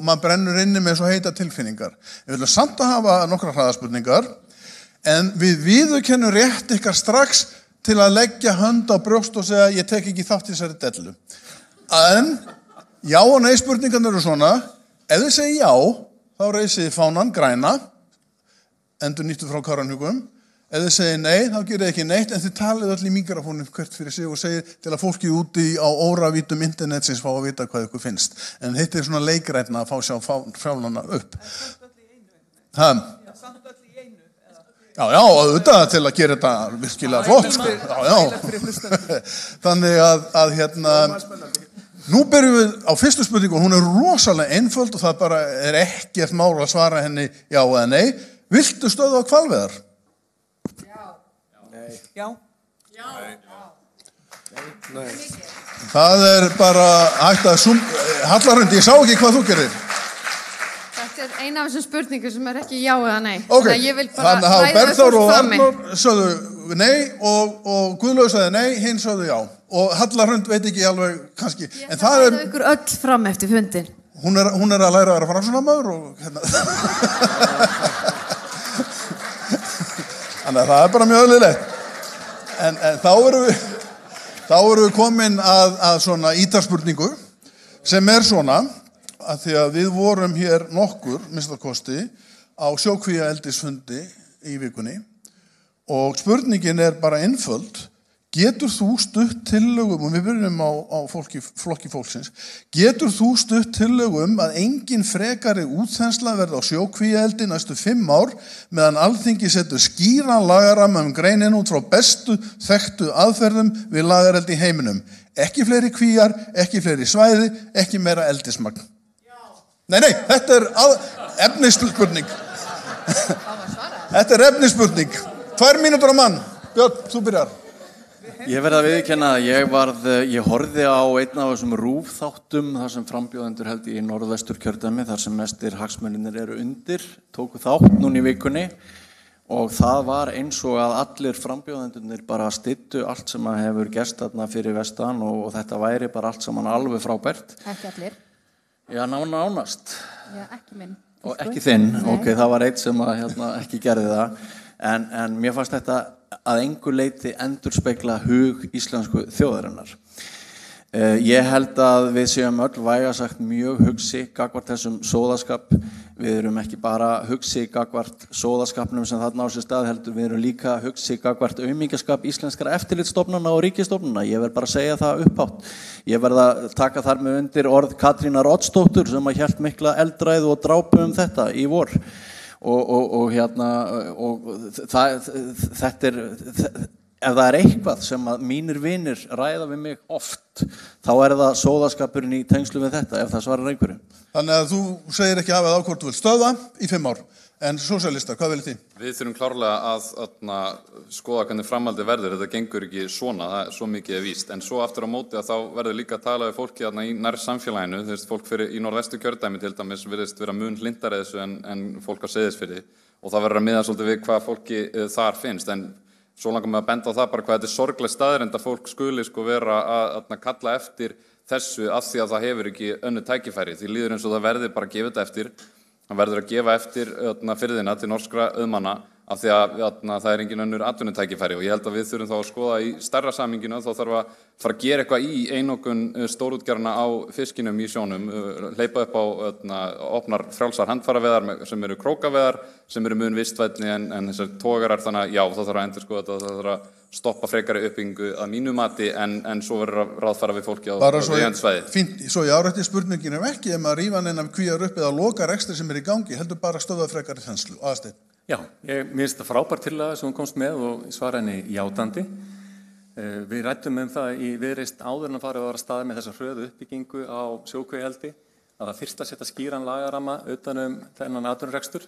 maður brennur inni með svo heita tilfinningar. Við viljum samt að hafa nokkra hraðaspurningar, en við viðurkennum rétt ykkar strax til að leggja hönd á brjóst og segja ég tek ekki þátt í þessari dellu. En já og nei spurningarnir eru svona, ef þið segja já, þá reisið fánan græna, endurnýttu frá Karanhjúkum. Ef þið segir nei, þá gerir þið ekki neitt, en þið talið öll í mikrofónum hvert fyrir sig og segir til að fólki úti á óravítum internetsins fá að vita hvað ykkur finnst. En þetta svona leikrætna að fá sjá frjálana upp. Já, auðvitað til að gera þetta virkilega flott. Já. Þannig að nú byrjum við á fyrstu spurningu, hún rosalega einföld og það bara ekkert mál að svara henni já eða nei. Viltu stöðva hvalveiðar? Já. Nei. Það bara hægt að Hallarhund, ég sá ekki hvað þú gerir. Þetta eina af þessum spurningum sem ekki já eða nei. Ok, ég vil bara þannig að Bergþór og frammi. Arnór sögðu nei og Guðlaug sagði nei, hinn sögðu já. Og Hallarhund veit ekki alveg kannski. Ég ætla að ræða ykkur öll fram eftir fundin. Hún að læra að vera framsóknarmaður og Þannig að það bara mjög eðlilegt. En þá erum við komin að svona ítarspurningu sem svona að því að við vorum hér nokkur, minnsta kosti, á sjókvíaeldisfundi í vikunni og spurningin bara einföld. Getur þú stutt tillögum, og við byrjum á flokki fólksins, getur þú stutt tillögum að engin frekari útþensla verði á sjókvíaeldi næstu 5 ár meðan Alþingi setur skýran lagaramma greinin út frá bestu þekktu aðferðum við lagareldi í heiminum? Ekki fleiri kvíar, ekki fleiri svæði, ekki meira eldismagn. Nei, þetta efnisspurning. Þetta efnisspurning. 2 mínútur á mann. Björn, þú byrjar. Ég verð að viðurkenna að ég horfði á einn af þessum RÚV-þáttum þar sem frambjóðendur held í Norðvesturkjördæmi þar sem mestir hagsmunirnir eru undir, tóku þátt núna í vikunni og það var eins og að allir frambjóðendurnir bara styttu allt sem að hefur gerst þarna fyrir vestan og þetta væri bara allt saman alveg frábært. Ekki allir. Já, nánast. Já, ekki minn. Og ekki þinn, ok, það var eitt sem að ekki gerði það, en mér fannst þetta að engu leyti endurspegla hug íslensku þjóðarinnar. Ég held að við séum öll vægast sagt mjög hugsi gagnvart þessum sóðaskap. Við erum ekki bara hugsi gagnvart sóðaskapnum sem þarna á sér stað, heldur við erum líka hugsi gagnvart aumingjaskap íslenskra eftirlitsstofnana og ríkisstofnana. Ég verð bara að segja það upphátt. Ég verð að taka þar með undir orð Katrínar Oddsdóttur sem að hélt mikla eldræðu og drápu þetta í vor. Þetta ef það eitthvað sem að mínir vinir ræða við mig oft, þá það sóðaskapurinn í tengslu við þetta, ef það svarar einhverju. Þannig að þú segir ekki hafið hvort þú vilt stöðva í 5 ár, en sósíalistar, hvað viljið þið? Við þurfum klárlega að skoða hvernig framhaldið verður, þetta gengur ekki svona, svo mikið víst, en svo aftur á móti að þá verður líka að tala við fólki í nær samfélaginu, þú veist, fólk í Norðvesturkjördæmi til dæmis virðist vera mun hlindari þessu en fólk á Seyðisfirði og það verður að miða svolítið við hvað fólki þar finnst, en svo langar mig að benda á það bara hvað þetta sorgleg staðreynd að fólk skuli vera að kalla eftir þessu af því að það hefur ekki önnur tækifæri, því líður eins og það verði bara að gefa þetta eftir. Það verður að gefa eftir firðina til norskra auðmanna af því að það engin önnur atvinnutækifæri og ég held að við þurfum þá að skoða í stærra samhenginu þá þarf að fara að gera eitthvað í einokun stórútgerðarna á fiskinum í sjónum, hleypa upp á opnar frjálsar handfæraveðar sem eru krókaveðar, sem eru mun vistvænni en þessar togarar, þannig að já, það þarf að endurskoða þetta, það þarf að stoppa frekari uppbyggingu að mínu mati en svo verður að ráðfæra við fólki á viðeigandi svæði. Fínt, svo ég árætti spurningin ekki að rífa neina kvíar upp eða loka rekstri sem í gangi, heldur bara stöðva frekari þenslu. Aðalsteinn. Já, mér finnst það frábær tillaga sem hún komst með og svara henni játandi. Við ræddum það í Viðreisn áður en að fara af stað með þessa hröðu uppbyggingu á sjókvíaeldi að það fyrst að setja skýran lagaramma utan þennan atvinnurekstur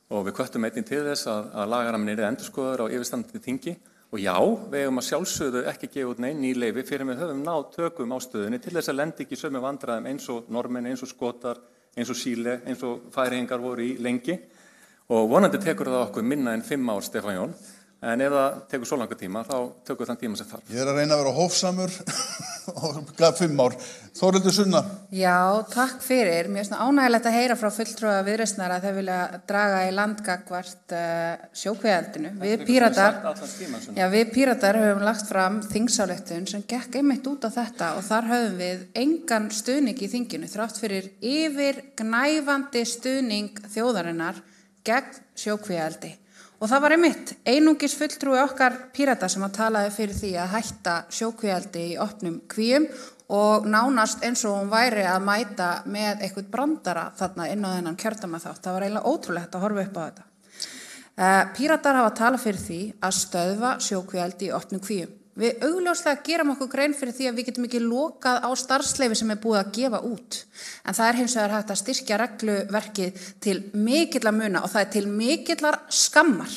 og við hvöttum einnig til þess að lagarammin yrði endurskoðaður á yfirstandandi þingi. Og já, við eigum að sjálfsögðu ekki gefa út nein ný leyfi fyrir við höfum náð tökum á stöðunni til þess að lenda ekki í sömu vandræðum eins og Norðmenn, eins og Skotar, eins og Síle, eins og Færeyingar voru í lengi. Og vonandi tekur það okkur minna en 5 ár, Stefán Jón, en ef það tekur svo langa tíma, þá tekur þann tíma sem þarf. Ég að reyna að vera hófsamur og gaf 5 ár. Þórhildur Sunna. Já, takk fyrir. Mér finnst ánægilegt að heyra frá fulltrúa Viðreisnar að þau vilja draga í land gagnvart sjókvíaeldinu. Við Píratar höfum lagt fram þingsályktun sem gekk einmitt út á þetta og þar höfum við engan stuðning í þinginu þrátt fyrir yfirgnæfandi stuðning þjóðarinnar gegn sjókvíaeldi. Og það var einmitt einungis fulltrúi okkar Pírata sem að talaði fyrir því að hætta sjókvíaeldi í opnum kvíum og nánast eins og hún væri að mæta með eitthvað brandara þarna inn á þennan kjördæmaþátt. Það var eiginlega ótrúlegt að horfa upp á þetta. Píratar hafa talað fyrir því að stöðva sjókvíaeldi í opnum kvíum. Við augljóslega gerum okkur grein fyrir því að við getum ekki lokað á starfsleyfi sem búið að gefa út. En það hins vegar hægt að styrkja regluverkið til mikilla muna og það til mikillar skammar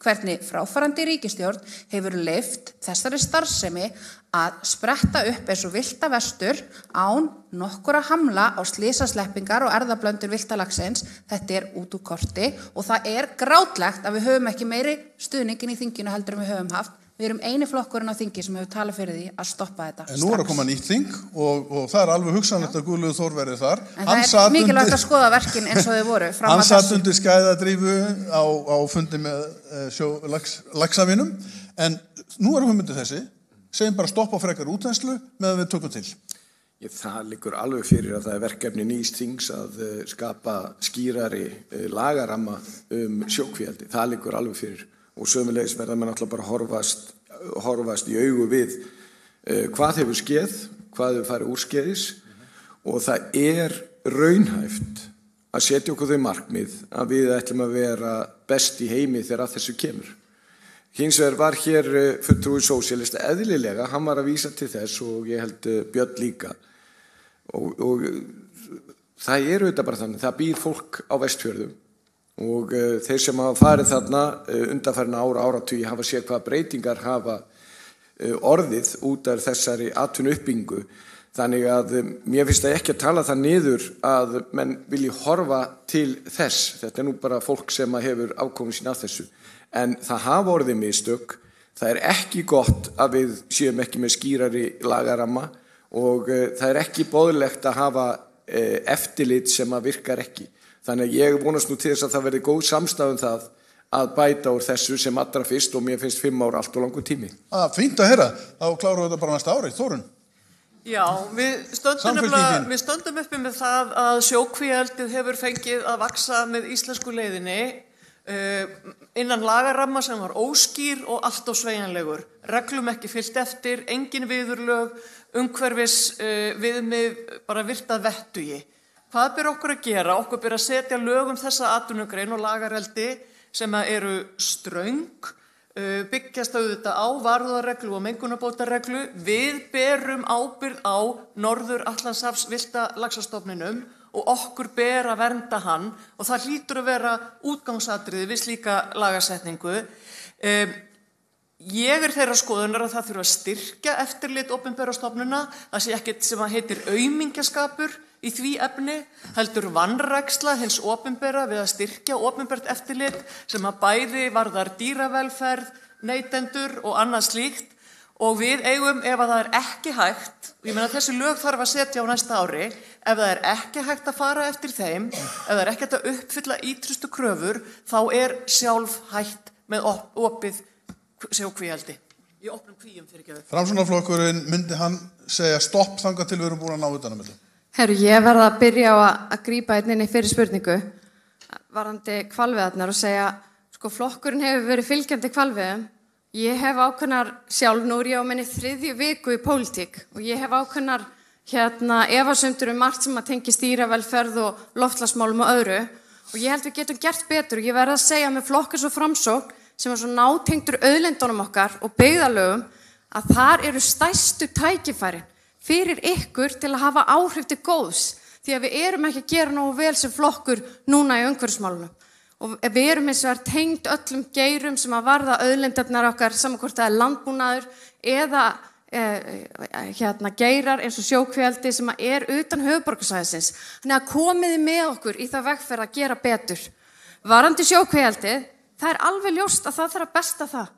hvernig fráfarandi ríkisstjórn hefur leyft þessari starfsemi að spretta upp eins og villta vestur án nokkura hamla á slysasleppingar og erðablöndur villtalagsins. Þetta út úr korti og það grátlegt að við höfum ekki meiri stuðningin í þinginu heldur en við höfum haft. Við erum eini flokkurinn á þingi sem hefur talað fyrir því að stoppa þetta. En nú að koma nýtt þing og það alveg hugsanlegt að Guðlaugur Þór verði þar. En það mikilvægt að skoða verkin eins og þau voru. Hann satt undir skæðadrífu á fundi með laxavinum, en nú hugmyndin þessi, segjum bara stoppa frekar útþenslu meðan við tökum til. Það liggur alveg fyrir að það verkefni nýs þings að skapa skýrari lagaramma sjókvíaeldi. Það liggur alveg fyrir. og sömulegis verða menn alltaf bara horfast í augu við hvað hefur skeð, hvað hefur farið úrskeiðis og það raunhæft að setja okkur þau markmið að við ætlum að vera best í heimi þegar að þessu kemur. Hins vegar var hér fulltrúi sósíalista eðlilega, hann var að vísa til þess og ég held Björn líka og það auðvitað bara þannig, það býr fólk á Vestfjörðum og þeir sem hafa farið þarna undanfarin áratugi hafa séð hvað breytingar hafa orðið út af þessari atvinnuuppbyggingu. Þannig að mér finnst það ekki að tala það niður að menn vilji horfa til þess. Þetta nú bara fólk sem hefur afkomið sín að þessu. En það hafa orðið mistök. Það ekki gott að við séum ekki með skýrari lagaramma og það ekki boðlegt að hafa eftirlit sem að virkar ekki. Þannig að ég vonast nú til þess að það verði góð samstaða það að bæta úr þessu sem allra fyrst og mér finnst 5 ár allt og langur tími. Fínt að heyra. Þá klárum við þetta bara næsta ári. Þórunn? Já, við stöndum uppi með það að sjókvíaeldið hefur fengið að vaxa með íslensku leiðinni innan lagaramma sem var óskýr og allt of sveigjanlegur. Reglum ekki fylgt eftir, engin viðurlög, umhverfis viðmið bara virtað vettugi. Hvað ber okkur að gera? Okkur ber að setja lög þessa atvinnugrein og lagareldi sem eru ströng, byggjast auðvitað á varúðarreglu og mengunarbótareglu. Við berum ábyrgð á Norður-Atlantshafs villta laxastofninum og okkur ber að vernda hann og það hlýtur að vera útgangsatriði við slíka lagasetningu. Ég þeirra skoðunar að það þurfa að styrkja eftirlit opinbera stofnana, það sé ekkert sem heitir aumingjaskapur í því efni, heldur vanræksla hins opinbera við að styrkja opinbert eftirlit sem að bæði varðar dýravelferð, neytendur og annað slíkt og við eigum ef að það ekki hægt, og ég meina þessi lög þarf að setja á næsta ári, ef það ekki hægt að fara eftir þeim, ef það ekki hægt að uppfylla ítrustu kröfur, þá sjálf hægt með opið sjókvíaeldi. Í opnum kvíum fyrirgefið. Framsóknarflokkurinn myndi hann segja stopp þangað til við erum búin að ná utan um þetta. Herru, ég verða að byrja á að grípa inn í fyrir spurningu varðandi hvalveiðarnar og segja, sko flokkurinn hefur verið fylgjandi hvalveiðum. Ég hef ákveðnar sjálf, nú ég á minni 3. viku í pólitík og ég hef ákveðnar efasemdir margt sem að tengist dýravelferð og loftslagsmálum og öðru og ég held við getum gert betur og ég verða að segja með flokkur svo Framsókn sem svo nátengdur auðlindunum okkar og byggðarlögum að þar eru stærstu tækifærin fyrir ykkur til að hafa áhrif til góðs því að við erum ekki að gera nógu vel sem flokkur núna í umhverfismálunum og við erum eins og er tengd öllum geirum sem að varða auðlindarnar okkar saman hvort það landbúnaður eða geirar eins og sjókvíaeldi sem að utan höfuðborgarsvæðisins. Þannig að komiði með okkur í það vegferð að gera betur. Varðandi sjókvíaeldi, það alveg ljóst að það þarf að besta það.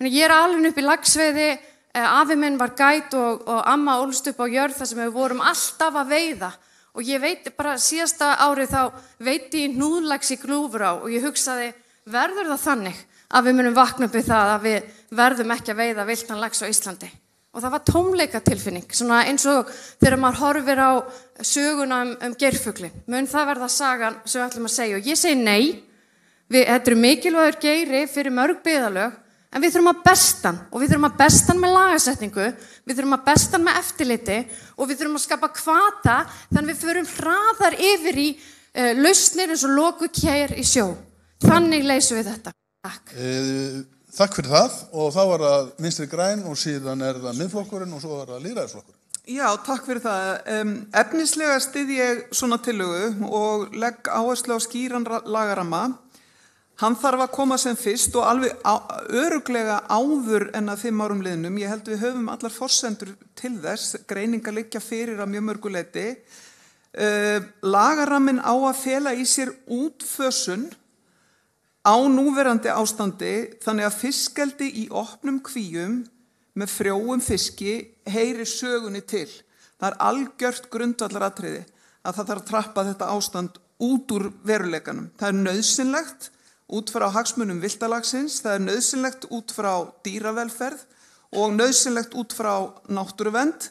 Ég alveg upp í laxveiði, afi minn var gæt og amma ólst upp á jörð þar sem við vorum alltaf að veiða og ég veit bara síðasta árið þá veiti ég hnúðlax í Gljúfurá og ég hugsaði verður það þannig að við munum vakna upp við það að við verðum ekki að veiða villtan lax á Íslandi og það var tómleikatilfinning svona eins og þegar maður horfir á söguna geirfuglin mun það verða sagan sem við ætlum að segja og ég segi nei, þetta mikilvægur geiri fyrir mörg byggðarlög en við þurfum að bestan og við þurfum að bestan með lagasetningu, við þurfum að bestan með eftirliti og við þurfum að skapa hvata þannig við förum hraðar yfir í lausnir eins og loku kjær í sjó. Þannig leysum við þetta. Takk. Takk fyrir það og þá var það Vinstri græn og síðan það Miðflokkurinn og svo var það Lýðræðisflokkurinn. Já, takk fyrir það. Efnislega styð ég svona tillögu og legg áherslu á skýran lagaramma. Hann þarf að koma sem fyrst og alveg örugglega áður en að 5 árum liðnum. Ég held við höfum allar forsendur til þess, greiningar liggja fyrir að mjög mörgu leyti. Lagarammin á að fela í sér útfösun á núverandi ástandi þannig að fiskeldi í opnum kvíum með frjóum fiski heyri sögunni til. Það algjört grundvallaratriði að það þarf að trappa þetta ástand út úr veruleikanum. Það nauðsynlegt út frá hagsmunum villtalagsins, það nauðsynlegt út frá dýravelferð og nauðsynlegt út frá náttúruvernd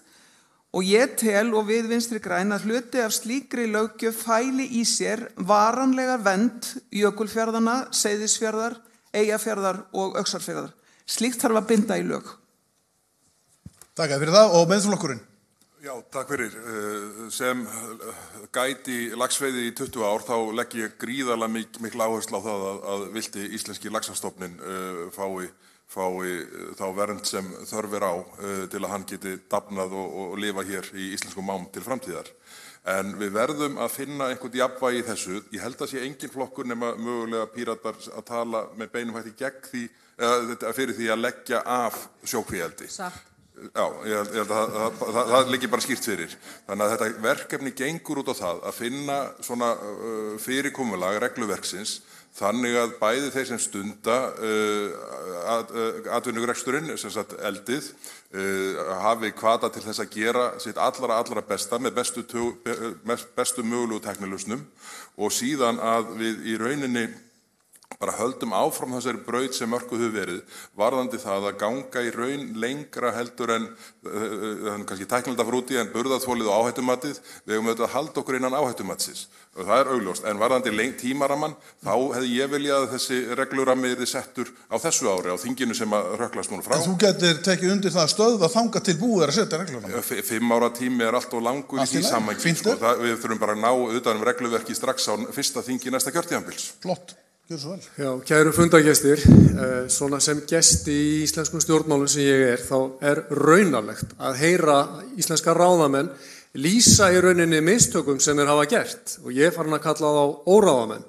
og ég tel og við Vinstri græn að hluti af slíkri löggjöf fæli í sér varanlega vernd Jökulfjarðanna, Seyðisfjarðar, Eyjafjarðar og Öxarfjarðar. Slíkt þarf að binda í lög. Takk fyrir það og Miðflokkurinn. Já, takk fyrir. Sem gæti laxveiði í 20 ár þá legg ég gríðarlega mikla áherslu á það að vilti íslenski laxastofninn fái þá vernd sem þörf á til að hann geti dafnað og lifa hér í íslenskum mám til framtíðar. En við verðum að finna einhvern jafnvægi í þessu. Ég held að sé engin flokkur nema mögulega Píratar að tala með beinum hætti gegn því, fyrir því að leggja af sjókvíaeldi. Já, ég held að það liggi bara skýrt fyrir. Þannig að þetta verkefni gengur út á það að finna svona fyrirkomulag regluverksins þannig að bæði þeir sem stunda atvinnureksturinn, sem sagt eldið, hafi hvata til þess að gera sitt allra besta með bestu mögulegu tæknilausnum og síðan að við í rauninni bara höldum áfram þessari braut sem mörkuð hefur verið, varðandi það að ganga í raun lengra heldur en kannski tæknilega frúti en burðarþolið og áhættumatið. Við höfum auðvitað að halda okkur innan áhættumatsins. Það er augljóst, en varðandi tímaramann, þá hefði ég viljað að þessi reglurammi yrði settur á þessu ári, á þinginu sem að röklast núna frá. En þú getur tekið undir það stöð að þanga til búið að setja reglurammi? 5 ára tími er allt of langur í því samhengi. Við þurfum bara að ná utan regluverki strax á fyrsta þingi næsta kjörtímabils. Flott. Gjör svo vel. Já, kæru fundargestir, svona sem gesti í íslenskum stjórnmálum sem ég þá er raunalegt að heyra íslenska ráðamenn lýsa í rauninni mistökum sem þeir hafa gert og ég er farin að kalla þá óráðamenn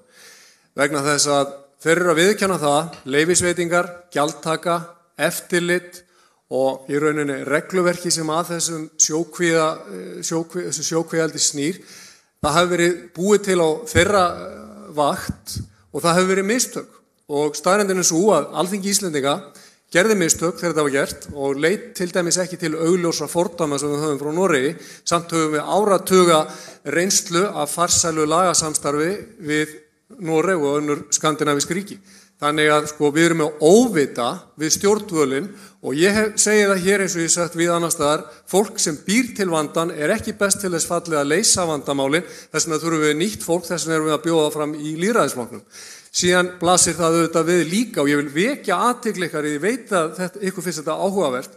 vegna þess að þeir eru að viðurkenna það, leyfisveitingar, gjaldtaka, eftirlit og í rauninni regluverki sem að þessum sjókvíaeldi snýr, það hafi verið búið til á þeirra vakt og það hefur verið mistök og staðreyndin er svo að Alþingi Íslendinga gerði mistök þegar þetta var gert og leit til dæmis ekki til augljósra fordæma sem við höfum frá Noregi, samt höfum við áratuga reynslu af farsælu lagasamstarfi við Noreg og önnur skandinavísk ríki. Þannig að við erum með óvita við stjórnvölinn og ég segi það hér eins og ég sagt við annars staðar, fólk sem býr til vandan er ekki best til þess fallið að leysa vandamálin, þess vegna þurfum við nýtt fólk, þess vegna erum við að bjóða fram í lýðræðisflokknum. Síðan blasir það auðvitað við líka og ég vil vekja athygli ykkar, ég veit að ykkur finnst þetta áhugavert,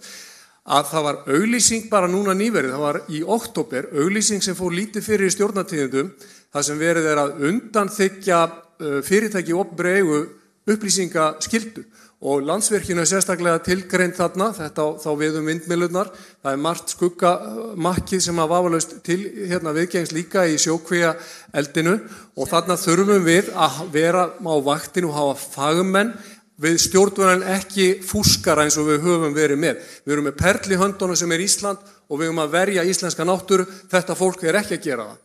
að það var auglýsing bara núna nýverið, það var í október, auglýsing sem fór lítið fyrir í stjórnartíðindum, þar sem verið er að undanþiggja fyrirtæki í opinberri eigu upplýsingaskyldu og Landsvirkjun er sérstaklega tilgreind þarna, þetta þá við vindmyllurnar, það er margt skuggamakkið sem að vafalaust til viðgengs líka í sjókvíaeldinu og þarna þurfum við að vera á vaktinu og hafa fagmenn við stjórnvöldin ekki fúskara eins og við höfum verið með. Við erum með perl í höndunum sem er Ísland og við höfum að verja íslenska náttúru, þetta fólk er ekki að gera það.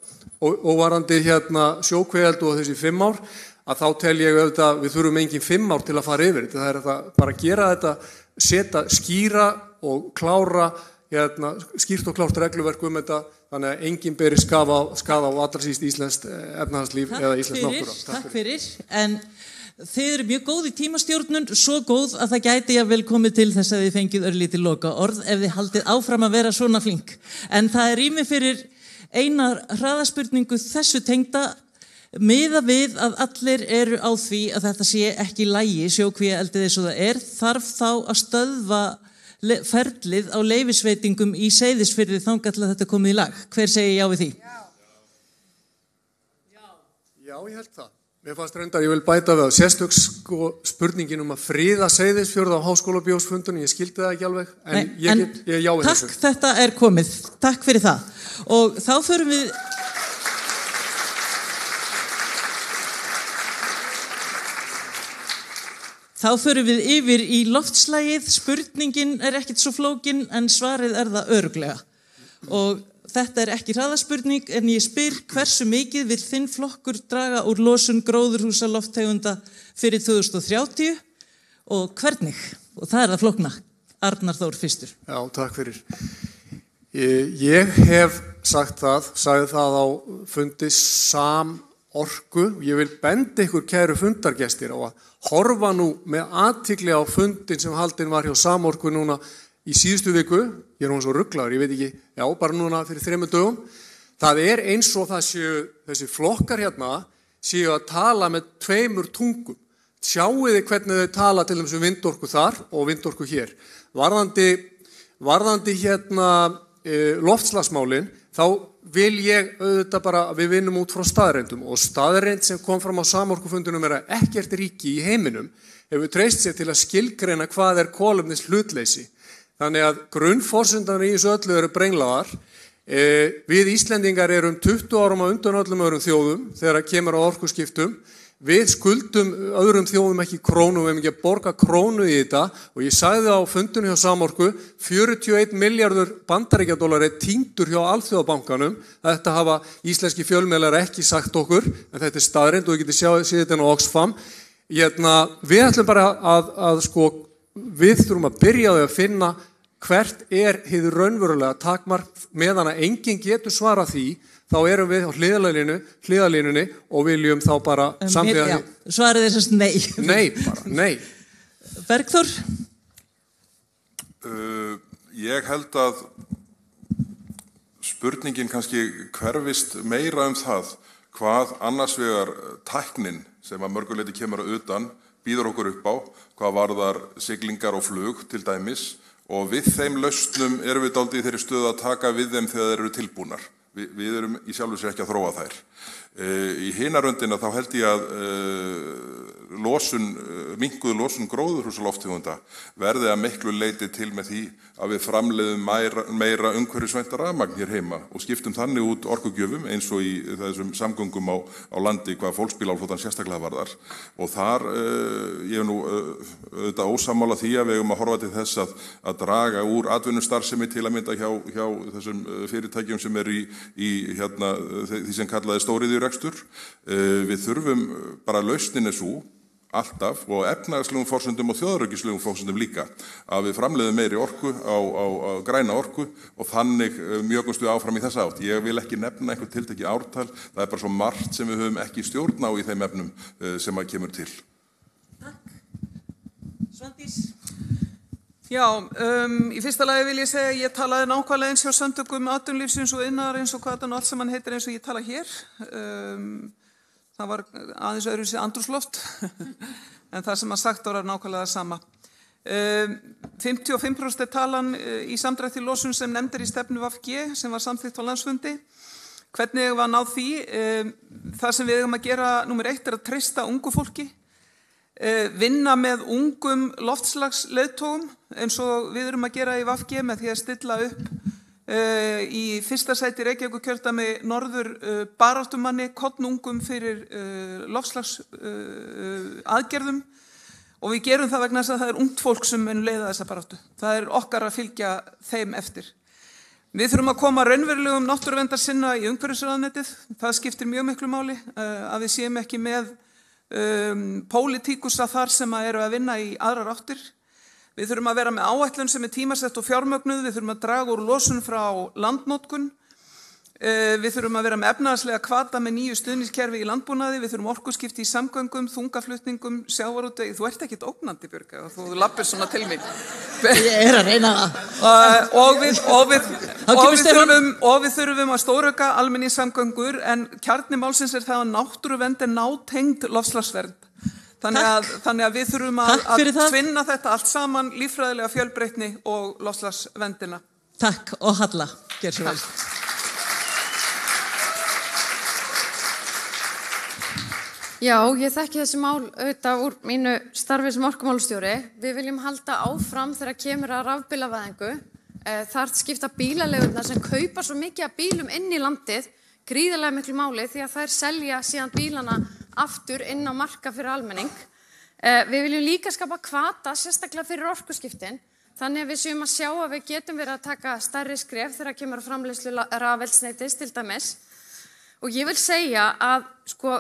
Og varandi sjókvíaeldi og þessi 5 ár, að þá tel ég auðvitað við þurfum engin 5 ár til að fara yfir þetta. Það er að bara gera þetta, setja skýra og klára, skýrt og klárt regluverk þetta, þannig að enginn beri skaða á allra síst íslenskt efnahagslíf eða íslensk náttúra. Takk fyrir, en þið eru mjög góð í tímastjórnun, svo góð að það gæti jafnvel komið til þess að þið fengið örlítið loka orð ef þið haldið áfram að vera svona flink. En það er rými fyrir eina hraðaspurningu þessu tengda. Miða við að allir eru á því að þetta sé ekki í lagi, sjókvíaeldið eins og það er, þarf þá að stöðva ferlið á leyfisveitingum í Seyðisfirði þangað til að þetta komið í lag. Hver segir já við því? Já, ég held það. Mér fannst reyndar, ég vil bæta við að sérstök spurningin að friða Seyðisfjörð á háskólabjósfundunum, ég skildi það ekki alveg, en ég já við þessu. Takk, þetta er komið. Takk fyrir það. Og þá förum við... Þá förum við yfir í loftslagið, spurningin er ekkert svo flókin en svarið er það örugglega. Og þetta er ekki hraðaspurning en ég spyr hversu mikið vill þinn flokkur draga úr losun gróðurhúsalofttegunda fyrir 2030 og hvernig? Og það er það flókna. Arnar Þór fyrstur. Já, takk fyrir. Ég hef sagði það á fundi Samorku. Ég vil benda ykkur kæru fundargestir á að horfa nú með athygli á fundin sem haldinn var hjá Samorku núna í síðustu viku, ég er svo rugglaður, ég veit ekki, já, bara núna fyrir 3 dögum. Það er eins og það séu, þessi flokkar séu að tala með 2 tungum. sjáið þið hvernig þau tala til þessum vindorku þar og vindorku hér. Varðandi loftslagsmálin, þá vil ég auðvitað bara að við vinnum út frá staðreyndum og staðreynd sem kom fram á samorkufundunum að ekkert ríki í heiminum hefur treyst sér til að skilgreina hvað kolefnis hlutleysi. Þannig að grunnforsendan í þessu öllu eru brenglaðar. Við Íslendingar erum 20 árum á undan öllum öðrum þjóðum þegar kemur á orkuskiptum. Við skuldum öðrum þjóðum ekki krónu, við hefum ekki að borga krónu í þetta og ég sagði á fundunum hjá Samorku, 41 milljarður bandaríkjadollar týndur hjá Alþjóðabankanum. Þetta hafa íslenski fjölmiðlar ekki sagt okkur, en þetta staðreynd og við getum séð þetta á Oxfam. Við ætlum bara við þurfum að byrja að finna hvert hið raunverulega takmark meðan að enginn getur svarað því. Þá erum við á hliðarlínunni og viljum þá bara samþykkja því. Svarið þessast nei. Nei, bara nei. Bergþór? Ég held að spurningin kannski hverfist meira það hvað annars vegar tæknin sem að mörguleiti kemur að utan býður okkur upp á, hvað varðar siglingar og flug til dæmis og við þeim lausnum erum við dálítið í þeirri stöðu að taka við þeim þegar þeir eru tilbúnar. Við erum í sjálfu sér ekki að þróa þær. Í hina röndina þá held ég að minnkuð losun gróðurhúsalofttegunda verði að miklu leyti til með því að við framleiðum meira umhverfisvænta rafmagn hér heima og skiptum þannig út orkugjöfum eins og í þessum samgöngum á landi hvað fólksbílaflotan sérstaklega varðar. Og þar, ég nú auðvitað ósammála því að við eigum að horfa til þess að draga úr atvinnustarfsemi til að mynda hjá þessum fyrirtækjum sem í því sem kallaði stóriðjurekstur. Við þurfum bara lausnin sú alltaf og efnahagslegum forsendum og þjóðaröryggislegum forsendum líka að við framleiðum meiri orku á græna orku og þannig mjögumst við áfram í þessa átt. Ég vil ekki nefna einhver tiltekið ártal, það bara svo margt sem við höfum ekki stjórn á í þeim efnum sem að kemur til. Takk. Svandís? Já, í fyrsta lagi vil ég segja að ég talaði nákvæmlega eins hjá samtökum atvinnulífsins og iðnaðar eins og hvað þetta allt saman heitir eins og ég tala hér. Það var aðeins öðruvísi andrúmsloft en það sem að sagt var nákvæmlega það sama. 55% talan í samdrætti losun sem nefndir í stefnu VG sem var samþykkt á landsfundi. Hvernig eigum við að ná því? Það sem við eigum að gera númer 1 að treysta ungu fólki. Vinna með ungum loftslagsleiðtogum eins og við erum að gera í VG með því að stilla upp í fyrsta sæti Reykjavíkurkjördæmi norður baráttumanni kornungum fyrir loftslags aðgerðum og við gerum það vegna þess að það ungt fólk sem mun leiða þessa baráttu. Það okkar að fylgja þeim eftir. Við þurfum að koma raunverulegum náttúruverndarsinna í umhverfisráðuneytið. Það skiptir mjög miklu máli að við séum ekki með pólitíkusa þar sem eru að vinna í aðrar áttir. Við þurfum að vera með áætlun sem tímasett og fjármögnuð, við þurfum að draga úr losun frá landnotkun, við þurfum að vera með efnahagslega hvata með nýju stuðningskerfi í landbúnaði, við þurfum orkuskipti í samgöngum, þungaflutningum, sjávarútvegi, þú ert ekkit ógnandi Björg, þú lappir svona til mín. Ég að reyna það. Og við þurfum að stórauka almenningssamgöngur en kjarni málsins það að náttúruvernd nátengd loftslagsvernd. Þannig að við þurfum að tvinna þetta allt saman, líffræðilega fjölbreytni og loftslagsverndina. Takk og Halla, gerð svo vel. Já, ég þekki þessi mál auðvitað úr mínu starfi sem orkumálastjóri. Við viljum halda áfram þegar kemur að rafbílavæðingu. Þar skipta bílaleigurnar sem kaupa svo mikið af bílum inn í landið gríðarlega miklu máli því að þær selja síðan bílana aftur inn á marka fyrir almenning. Við viljum líka skapa hvata sérstaklega fyrir orkuskiptin þannig að við séum að sjá að við getum verið að taka stærri skref þegar kemur að framleiðslu rafeldsneytis til dæmis. Og ég vil segja að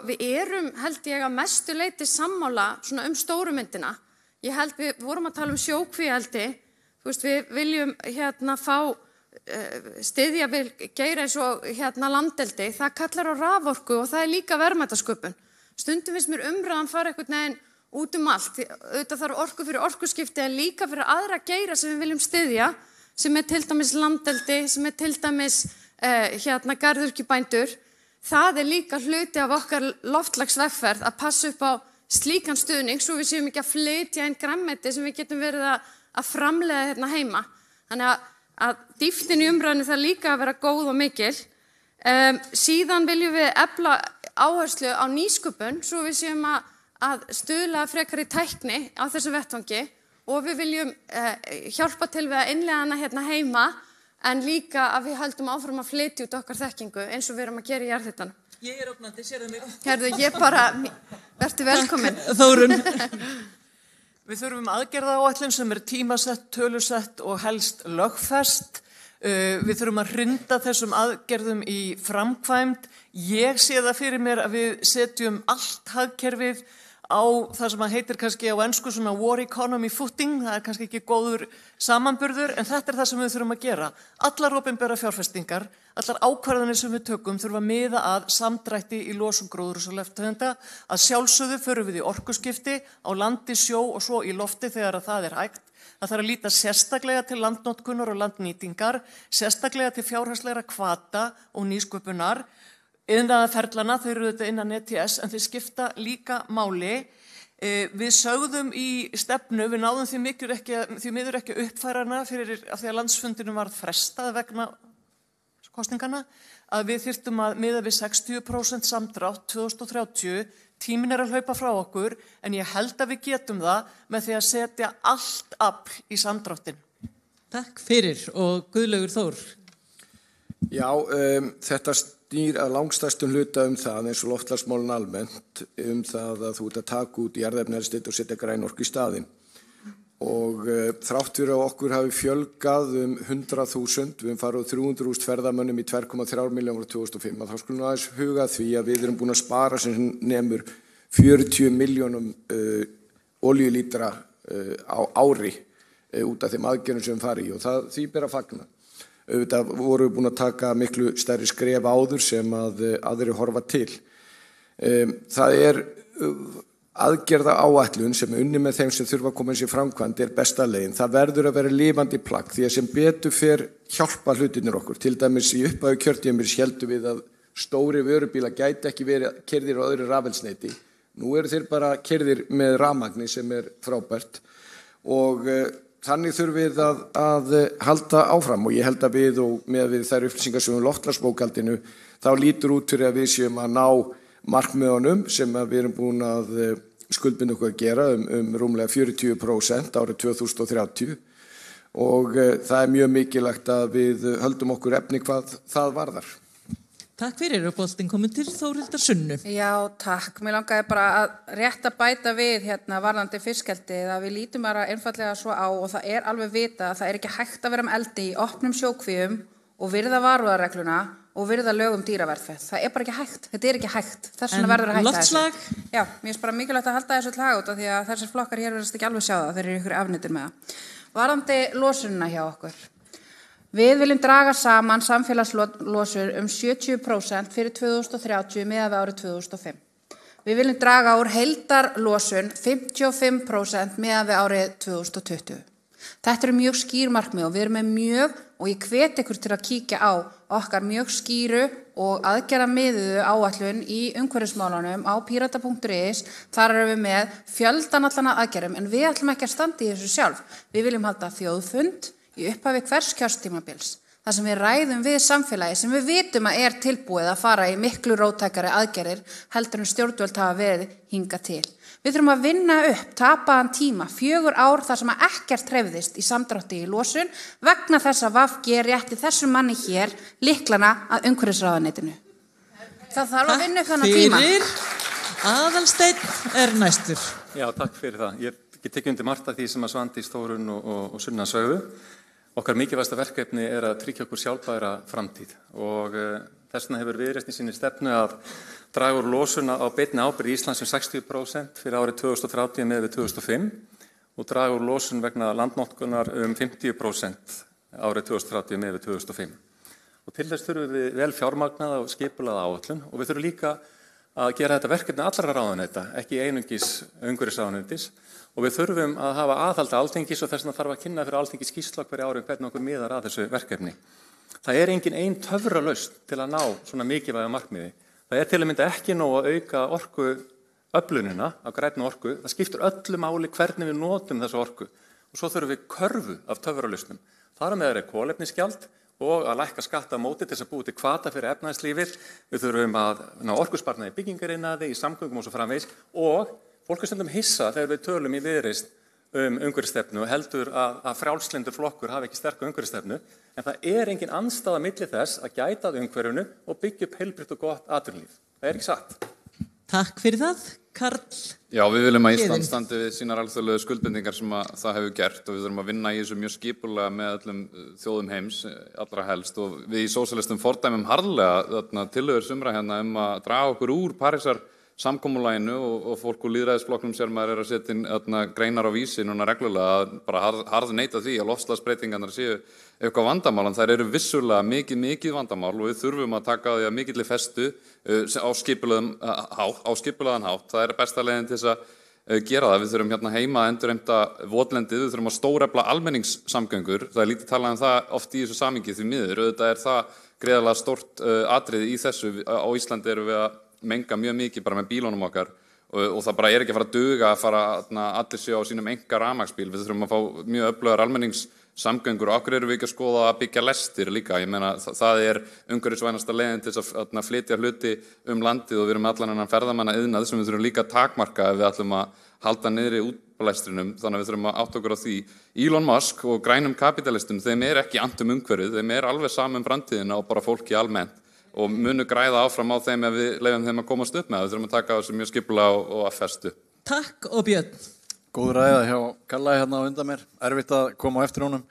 við erum held ég að mestu leyti sammála svona stóru myndina. Ég held við vorum að tala sjókvíaeldi, við viljum fá styðja við geira eins og landeldi, það kallar á raforku og það líka verðmætasköpun. Stundum finnst mér umræðan fara einhvern veginn út allt. Auðvitað þarf orku fyrir orkuskipti en líka fyrir aðra geira sem við viljum styðja, sem til dæmis landeldi, sem til dæmis garðyrkjubændur. Það líka hluti af okkar loftslagsvegferð að passa upp á slíkan stuðning svo við séum ekki að flytja inn grænmeti sem við getum verið að framleiða hérna heima. Þannig að dýptin í umræðinu það líka að vera góð og mikil. Síðan viljum við efla áherslu á nýsköpun svo við séum að stuðla frekar í tækni á þessu vettvangi og við viljum hjálpa til við að innleiða hana hérna heima en líka að við höldum áfram að flytja út okkar þekkingu eins og við erum að gera í jarðhitanum. Ég ógnandi, sérðu mig. Herðu, ég bara, vertu velkomin. Þórunn. Við þurfum aðgerðaáætlun sem tímasett, tölusett og helst lögfest. Við þurfum að hrinda þessum aðgerðum í framkvæmd. Ég sé það fyrir mér að við setjum allt hagkerfið á það sem heitir kannski á ensku svona war economy footing, það kannski ekki góður samanburður, en þetta það sem við þurfum að gera. Allar opinbera fjárfestingar, allar ákvarðanir sem við tökum þurfa að miða að samdrætti í losun gróðurhúsalofttegunda, að sjálfsögðu förum við í orkuskipti á landi, sjó og svo í lofti þegar að það hægt. Það þarf að líta sérstaklega til landnotkunar og landnýtingar, sérstaklega til fjárhagslegra hvata og nýsköpunar. Iðnaðarferlana, þau eru þetta innan ETS en þau skipta líka máli. Við sögðum í stefnu, við náðum því miður ekki uppfærana fyrir af því að landsfundinum var frestað vegna kosninganna, að við þyrftum að miða við 60% samdrátt 2030, tíminn að hlaupa frá okkur, en ég held að við getum það með því að setja allt afl í samdráttin. Takk fyrir og Guðlaugur Þór. Já, þetta snýr að langstærstum hluta það eins og loftslagsmálin almennt það að þú ert að taka út jarðefnaeldsneyti og setja græn orku í staðinn. Og þrátt fyrir að okkur hafi fjölgað 100.000, við farið úr 300.000 ferðamönnum í 2,3 milljónir 2005, þá skulum við aðeins huga því að við erum búin að spara sem nemur 40 milljónum olíulítra á ári út af þeim aðgerðum sem við farið í og því ber að fagna. Auðvitað vorum við búin að taka miklu stærri skref áður sem að aðrir horfa til. Það aðgerða áætlun sem unni með þeim sem þurfa að koma sér framkvæmd besta leiðin. Það verður að vera lifandi plagg því að sem betur fer hjálpa hlutirnir okkur. Til dæmis í upphafi kjörtímabils héldum við að stóri vörubílar gæti ekki verið keyrðir á öðru rafelsneyti. Nú eru þeir bara keyrðir með rafmagni sem frábært og þannig þurfum við að halda áfram og ég held að við og með við þær upplýsingar sem loftslagsbókhaldinu þá lítur út fyrir að við séum að ná markmiðunum sem við erum búin að skuldbinda okkur að gera rúmlega 40% árið 2030 og það mjög mikilvægt að við höldum okkur efni hvað það varðar. Takk fyrir og boltinn komin til Þórhildar Sunnu. Já, takk. Mér langaði bara að rétt að bæta við varðandi fiskeldið að við lítum bara einfallega svo á og það alveg vita að það ekki hægt að vera með eldi í opnum sjókvíum og virða varúðarregluna og virða lög dýravelferð. Það bara ekki hægt. Þetta ekki hægt. Þess vegna verður að hætta þessu. Loftslag? Já, mér finnst bara mikilvægt að halda þessu til haga út af því að þessir flokkar hér verðast ekki alveg sjá það. Þeir eru ykkur afnýttir með það. Varðandi losunina hjá okkur. Við viljum draga saman samfélagslosun 70% fyrir 2030 miðað við árið 2005. Við viljum draga úr heildarlosun 55% miðað við árið 2020. Þetta eru mjög skýr markmið og við erum með mjög, og ég hvet ykkur til að kíkja á okkar mjög skýru og aðgerðamiðuðu áætlun í umhverfismálunum á pirata.is. Þar erum við með fjöldan allana aðgerðum en við ætlum ekki að standa í þessu sjálf. Við viljum halda þjóðfund í upphafi hvers kjörtímabils. Það sem við ræðum við samfélagi sem við vitum að tilbúið að fara í miklu róttækari aðgerðir heldur en stjórnvöld hafa verið hingað til. Við þurfum að vinna upp tapaðan tíma 4 ár þar sem ekkert hreyfðist í samdrátti í losun vegna þess að VG rétti þessum manni hér lyklana að umhverfisráðuneytinu. Það þarf að vinna upp þennan tíma. Takk fyrir. Aðalsteinn næstur. Já, takk fyrir það. Ég tek undir margt af því sem að Svandís, Þórunn og Sunna sögðu. Okkar mikilvægasta verkefni að tryggja okkur sjálfbæra framtíð og þess vegna hefur Viðreisn í sinni stefnu að draga úr losun á beinni ábyrgð Íslands 60% fyrir árið 2030 með við 2005 og draga úr losun vegna landnotkunar 50% árið 2030 með við 2005. Og til þess þurfum við vel fjármagnaða og skipulaða áætlun og við þurfum líka að gera þetta verkefni allra ráðuneyta, ekki einungis umhverfisráðuneytis og við þurfum að hafa aðhald Alþingis og þess vegna þarf að kynna fyrir Alþingi skýrslu hverju ári hvernig okkur miðar að þessu verkefni. Það engin ein töfralausn til að ná svona mikilvæga markmiði. Það til að mynda ekki nóg að auka öflunina af grænni orku, það skiptir öllu máli hvernig við notum þessu orku. Og svo þurfum við körfu af töfralausnum. Þar með kolefnisgjald og að lækka skatta á móti til þess að búi til hvata fyrir efnahagslífið. Við þurfum að ná orkusparnaði í byggingariðnaði, í samgöngum og svo framvegis. Og fólk stundum hissa þegar við tölum í Viðreisn umhverfisstefnu og heldur að frjálslyndur flokkur hafi ekki sterka umhverfisstefnu. En það engin andstaða milli þess að gæta að umhverfinu og byggja upp heilbrigt og gott atvinnulíf. Það ekki satt. Takk fyrir það, Karl. Já, við viljum að Ísland standi við sínar alþjóðlegu skuldbindingar sem það hefur gert og við þurfum að vinna í þessu mjög skipulega með öllum þjóðum heims, allra helst og við í sósíalistum fordæmum harðlega tillögur sumra hérna að draga okkur úr Parísar samkomulaginu og fólk úr lýðræðisflokknum sér maður að setja inn greinar á Vísi núna reglulega að bara harð neita því að loftslagsbreytingarnar séu eitthvað vandamál, en þær eru vissulega mikið vandamál og við þurfum að taka því að mikilli festu á skipulagðan hátt. Það besta leiðin til þess að gera það. Við þurfum hérna heima að endurheimta votlendið, við þurfum að stórefla almenningssamgöngur. Það lítið talað það oft í þessu samhengi því miður. Auðvitað það greiðarlega stórt atriði í þessu. Á Íslandi erum við að menga mjög mikið bara með bílunum okkar og það bara ekki að fara að duga að fara allir séu á sínum enga rafmagnsbíl. Við þurfum að fá mjög öflugar almenningssamgöngur og okkur erum við ekki að skoða að byggja lestir líka. Ég meina það umhverfisvænasta leiðin til að flytja hluti landið og við erum allan enn ferðamanna iðnað sem við þurfum líka að takmarka ef við ætlum að halda niðri útblæstrinum, þannig að við þurfum að átta okkur á því. Elon Musk og grænum kapitalistum, þeim ekki annt umhverfið, þeim alveg saman framtíðina og bara fólki almennt og munu græða áfram á þeim ef við leyfum þeim að komast upp með það. Við þurfum að taka þessu mjög skipulega og að festu. Takk og Björn. Góð ræða hjá Kalla hérna á undan mér. Erfitt að koma á eftir honum.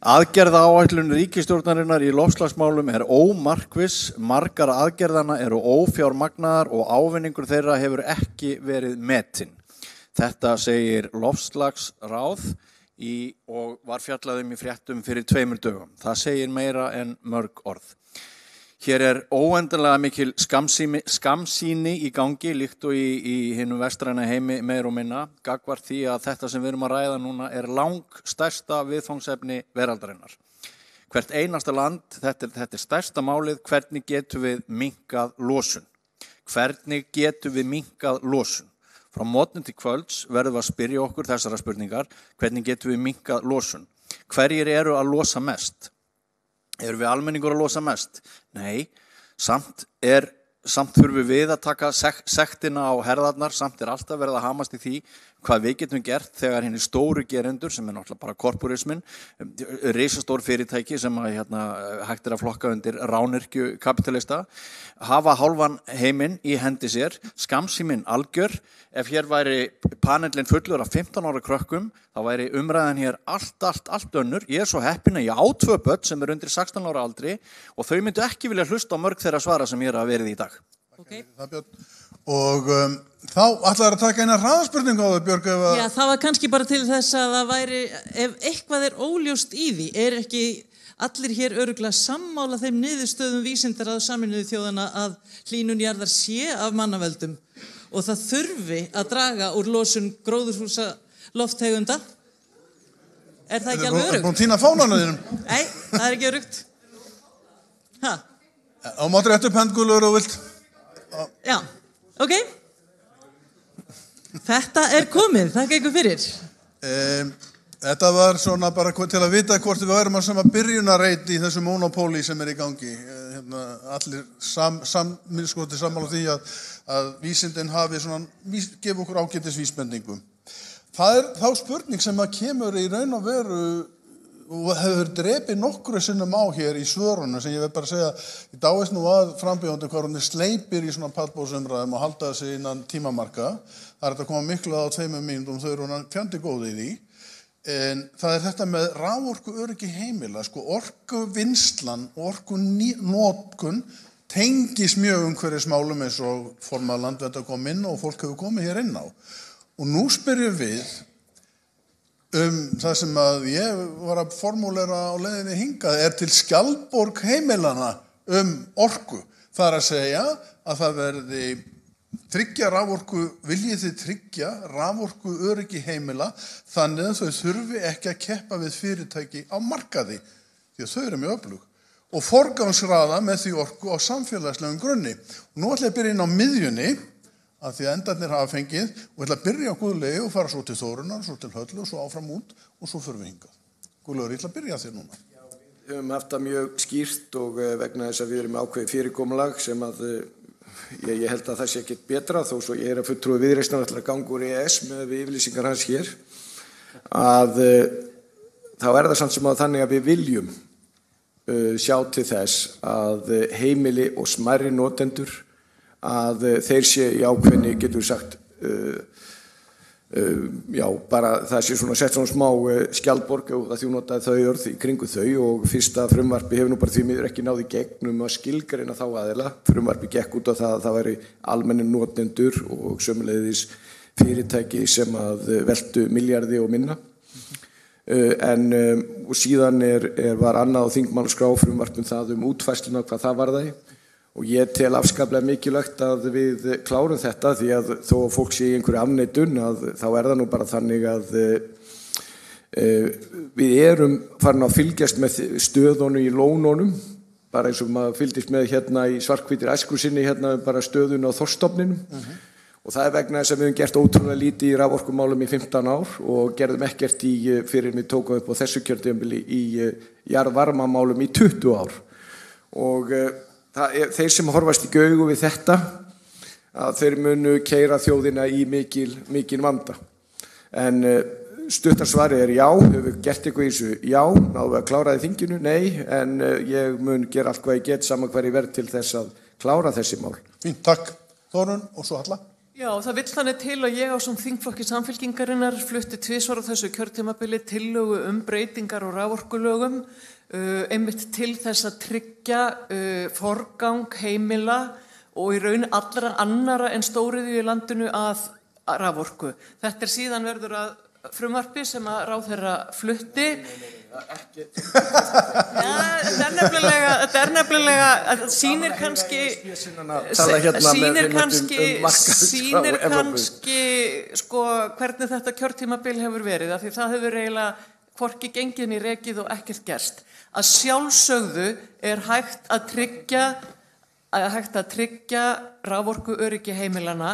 Aðgerðaáætlun ríkisstjórnarinnar í loftslagsmálum ómarkviss, margar aðgerðana eru ófjármagnaðar og ávinningur þeirra hefur ekki verið metinn. Þetta segir loftslagsráð og var fjallað í fréttum fyrir 2 dögum. Það segir meira en mörg orð. Hér óendanlega mikil skammsýni í gangi líkt og í hinum vestræna heimi meir og minna gagnvart því að þetta sem við erum að ræða núna langstærsta viðfangsefni veraldarinnar. Hvert einasta land, þetta stærsta málið, hvernig getum við minnkað losun? Hvernig getum við minnkað losun? Frá morgni til kvölds verðum við að spyrja okkur þessara spurningar, hvernig getum við minnkað losun? Hverjir eru að losa mest? Erum við almenningur að losa mest? Nei, samt þurfum við að taka sektina á herðarnar, samt alltaf verið að hamast í því hvað við getum gert þegar hinni stóru gerendur, sem náttúrulega bara korporismin, risastór fyrirtæki sem hægt að flokka undir rányrkju kapitalista, hafa hálfan heiminn í hendi sér, skammsýnin algjör. Ef hér væri panelin fullur af 15 ára krökkum, þá væri umræðan hér allt önnur. Ég svo heppin að ég á 2 börn sem undir 16 ára aldri og þau myndu ekki vilja hlusta á mörg þeirra svara sem ég að verið í dag. Okay. Og þá ætlaðu að taka eina hraðaspurningu á þau, Björg. Já, það var kannski bara til þess að það væri, ef eitthvað óljóst í því, ekki allir hér örugglega sammála þeim niðurstöðum vísindaráðs Sameinuðu þjóðanna að hlýnun jarðar sé af mannavöldum og það þurfi að draga úr losun gróðurhúsalofttegunda. Það ekki alveg örugt? Búin að týna fánanum þínum? Nei, það ekki örugt. Á mátt rétt upp hendgulur og vilt. Já, ok. Þetta komið, þakka ykkur fyrir. Þetta var svona bara til að vita hvort við værum að sama byrjunarreit í þessu monopóli sem í gangi. Allir sammála því að vísindin hafi gefa okkur ágætis vísbendingu. Það þá spurning sem að kemur í raun og veru og hefur drepið nokkru sinnum á hér í svörunum sem ég vil bara segja, ég dáist nú að frambjóðandi hvað hún sleipir í svona pallbóðsumræðum og halda sig innan tímamarka. Það að koma miklu að á 2 mínútum, þau eru fjandi góð í því. En það þetta með raforku öryggi heimila, orkuvinnslan, orkunotkun tengis mjög umhverfismálum eins og formað landvernd kom inn og fólk hefur komið hér inn á. Og nú spyrjum við það sem að ég var að formúlera á leiðinni hingað til skjaldborg heimilana orku. Það að segja að það verði tryggja raforku, viljið þið tryggja raforku öryggi heimila þannig að þau þurfi ekki að keppa við fyrirtæki á markaði því að þau eru mjög öflug og forgangsraða með því orku á samfélagslegum grunni. Og nú ætla ég að byrja inn á miðjunni að því að endarnir hafa fengið og ætla að byrja á Guðlaugi og fara svo til Þórunar, svo til Höllu og svo áfram út og svo förum við hingað. Guðlaugur, ég ætla að byrja þér núna. Við höfum haft það mjög skýrt og vegna þess að við erum ákveðið fyrirkomulag sem að ég held að það sé ekkert betra þó svo ég að fulltrúi Viðreisnar ætla að ganga úr EES með yfirlýsingar hans hér að þá það samt sem að þannig að við viljum sjá til þess að heimili og smærri notendur að þeir sé í ákveðni, getur við sagt, bara það sé svona sett svona smá skjaldborg og það þjónotaði þau orð í kringu þau og fyrsta frumvarpi hefur nú bara því miður ekki náði gegn að skilgreina þá aðila. Frumvarpi gekk út á það að það væri almennir notendur og sömuleiðis fyrirtæki sem að veltu milljarði og minna. Og síðan var annað á þingmálaskrá frumvarpum það útfærsluna hvað það varðaði og ég tel afskaplega mikilvægt að við klárum þetta því að þó að fólk sé í einhverju afneitun að þá það nú bara þannig að við erum farin að fylgjast með stöðunum í lónunum bara eins og maður fylgdist með hérna í svarthvítir æsku sinni hérna bara stöðun á þorskstofninum. Og það vegna þess að við höfum gert ótrúlega lítið í raforkumálum í 15 ár og gerðum ekkert fyrir við tókum upp á þessu kjörtímabili í jarðvarmamálum í 20 ár. Og þeir sem horfast í augu við þetta, að þeir munu keyra þjóðina í mikil vanda. En stuttarsvarið já, höfum við gert eitthvað í þessu? Já, náðum við að klára í þinginu? Nei, en ég mun gera allt hvað ég get saman hver ég verð til þess að klára þessi mál. Fínt, takk. Þórunn og svo Halla. Já, það vill þannig til að ég á sem þingflokki Samfylkingarinnar flutti 2 á þessu kjörtímabili tillögu breytingar og raforkulögum einmitt til þess að tryggja forgang heimila og í raun allra annara en stóriðju í landinu að raforku. Þetta síðan verður að frumvarpi sem að ráðherra flutti. Þetta er nefnilega sýnir kannski sko hvernig þetta kjörtímabil hefur verið af því það hefur eiginlega hvorki gengið í rekið og ekkert gerst. Að sjálfsögðu hægt að tryggja raforkuöryggi heimilana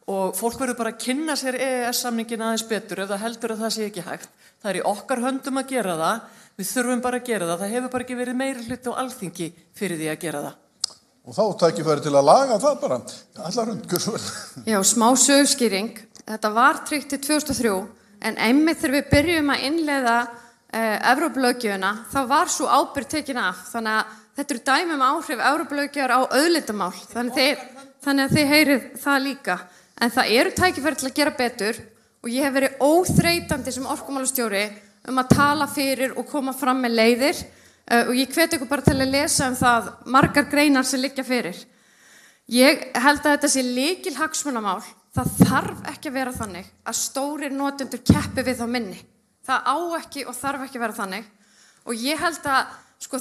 og fólk verður bara að kynna sér EES-samningin aðeins betur ef það heldur að það sé ekki hægt. Það í okkar höndum að gera það, við þurfum bara að gera það, það hefur bara ekki verið meiri hluti á Alþingi fyrir því að gera það. Og þá tækifæri til að laga það bara, allar gjörðu vel. Já, smá sögskýring, þetta var tryggt til 2003, en einmitt þegar við byrjum að innleiða Evrópulöggjöfina, þá var svo ábyrgð tekin af, þannig að þetta dæmi áhrif Evrópulöggjöfar á auðlindamál, þannig að þið heyrið það líka. En það tækifæri til að gera betur og ég hef verið óþreytandi sem orkumálastjóri að tala fyrir og koma fram með leiðir og ég hvet ykkur bara til að lesa það margar greinar sem liggja fyrir. Ég held að þetta sé lykilhagsmunamál. Það þarf ekki að vera þannig að stórir notendur keppi við þá minni. Það á ekki og þarf ekki að vera þannig. Og ég held að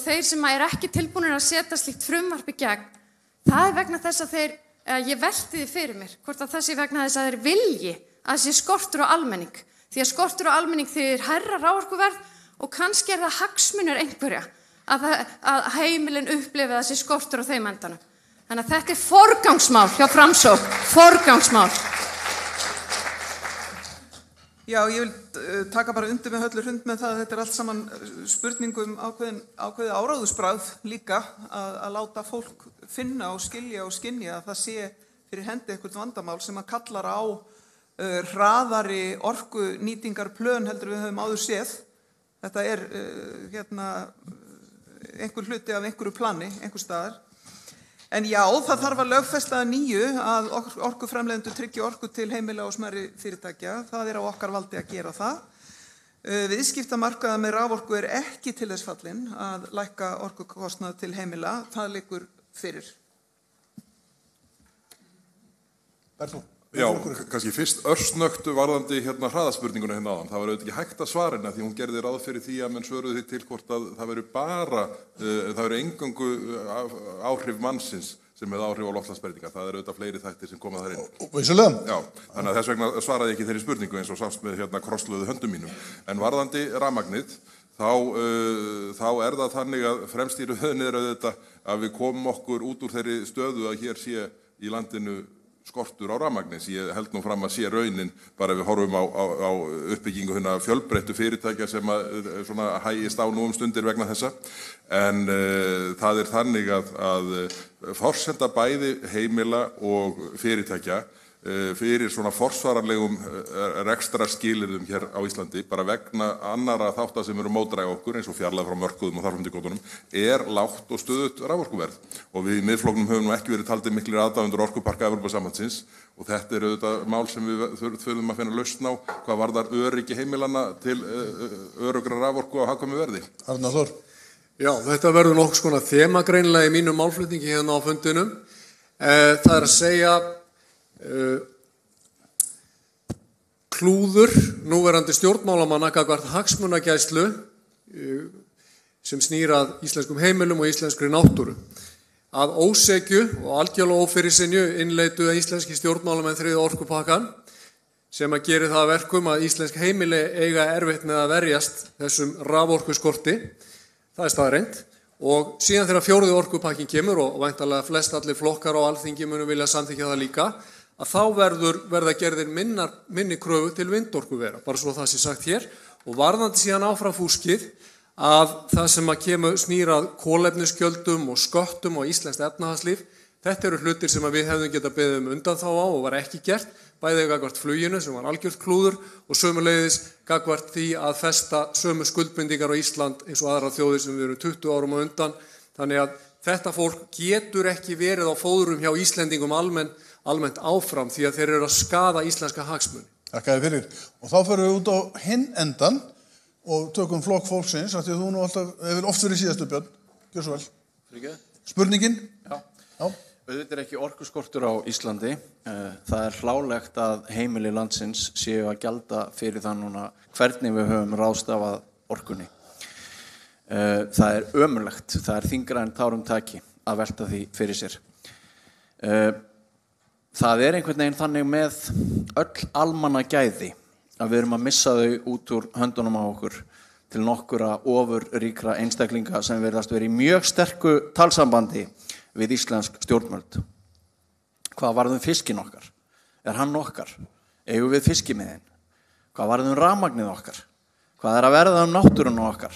þeir sem ekki tilbúnir að setja slíkt frumvarp í gegn, það vegna þess að ég velti því fyrir mér, hvort að það sé vegna þess að þeir vilji að sé skortur á almenning. Því að skortur á almenning þýðir hærra raforkuverð og kannski það hagsmunir einhverja að heimilin upplifi að það sé skortur á þeim endanum. Þannig að þetta forgangsmál hjá Framsókn, forgangsmál. Já, ég vil taka bara undir með Höllu Hrund með það að þetta allt saman spurningum ákveðið áráðusbragð líka að láta fólk finna og skilja og skynja að það sé fyrir hendi eitthvað vandamál sem að kallar á hraðari orkunýtingarplön heldur við höfum áður séð. Þetta einhver hluti af einhverju plani, einhver staðar. En já, það þarf að lögfesta að nýju að orkuframleiðendur tryggi orku til heimila og smærri fyrirtækja. Það á okkar valdi að gera það. Viðskiptamarkaða með raforku ekki til þess fallin að lækka orkukostnað til heimila. Það liggur fyrir. Já, kannski fyrst örsnögt varðandi hraðaspurninguna áðan. Það var auðvitað ekki hægt að svara henni því hún gerði ráð fyrir því að menn svöruðu því til hvort að það veru eingöngu áhrif mannsins sem hefði áhrif á loftslagsbreytingar. Það auðvitað fleiri þættir sem koma þar inn. Vissulega. Já, þannig að þess vegna svaraði ég ekki þeirri spurningu eins og sást með krosslöðu höndum mínum. En varðandi rafmagnið, þá það þannig að fremst í röðinni auðvitað að við komum okkur út úr þeirri stöðu að hér sé í landinu skortur á rafmagni. Ég held nú fram að sé raunin bara ef við horfum á uppbyggingu fjölbreyttu fyrirtækja sem svona hægist á nú stundir vegna þessa. En það þannig að forsenda bæði heimila og fyrirtækja fyrir svona forsvaranlegum rekstrarskilyrðum hér á Íslandi, bara vegna annara þátta sem eru mótdræga okkur, eins og fjarlægð frá mörkuðum og þar fram til götunum, lágt og stöðugt raforkuverð. Og við í Miðflokknum höfum nú ekki verið taldir miklir aðdáendur orkuparka Evrópusambandsins og þetta auðvitað mál sem við þurfum að finna lausn á hvað varðar öryggi heimilanna til öruggra raforku á hagkvæmu verði. Arnar Þór. Já, þetta verður nokkuð svona þema greinilega í mínum málflutningi hérna á fundinum. Það að segja klúður núverandi stjórnmálamanna gagnvart hagsmunagæslu sem snýr að íslenskum heimilum og íslenskri náttúru. Að ósekju og algjörlega ófyrirsinju innleitu íslenski stjórnmálamenn þriðja orkupakkann sem að geri það að verkum að íslensk heimili eiga erfitt með að verjast þessum raforkuskorti. Það staðreynd. Og síðan þegar fjórði orkupakkin kemur og væntanlega flest allir flokkar á Alþingi munu vilja samþykkja það líka, að þá verða gerðir minni kröfu til vindorkuvera, bara svo það sé sagt hér. Og varðandi síðan áfram fúskið að það sem að kemur snýrað kolefnisgjöldum og sköttum á íslenskt efnahagslíf, þetta eru hlutir sem við hefðum getað beðið undanþágu á og var ekki gert, bæði gagnvart fluginu sem var algjört klúður og sömuleiðis gagnvart því að festa sömu skuldbindingar á Ísland eins og aðra þjóðir sem við erum 20 árum á undan. Þannig að þetta fólk getur ekki verið á fóðrum hjá Íslendingum almennt áfram því að þeir eru að skaða íslenska hagsmuni. Þakka þér fyrir. Og þá förum við út á hinn endan og tökum flokk fólksins, af því að þú nú alltaf hefur oft verið síðastu, Björn. Gjör svo vel. Fyrir Spurningin? Já. Auðvitað ekki orkuskortur á Íslandi. Það hlálegt að heimili landsins séu að gjalda fyrir það núna hvernig við höfum ráðstafað orkunni. Það ömurlegt. Það þyngra en tárum taki að velta því fyrir sér. Það einhvern veginn þannig með öll almannagæði að við erum að missa þau út úr höndunum á okkur til nokkura ofurríkra einstaklinga sem virðast verið í mjög sterku talsambandi við íslensk stjórnvöld. Hvað varðum fiskinn okkar? Hann okkar? Eigum við fiskimiðin? Hvað varðum rafmagnið okkar? Hvað að verða náttúruna okkar?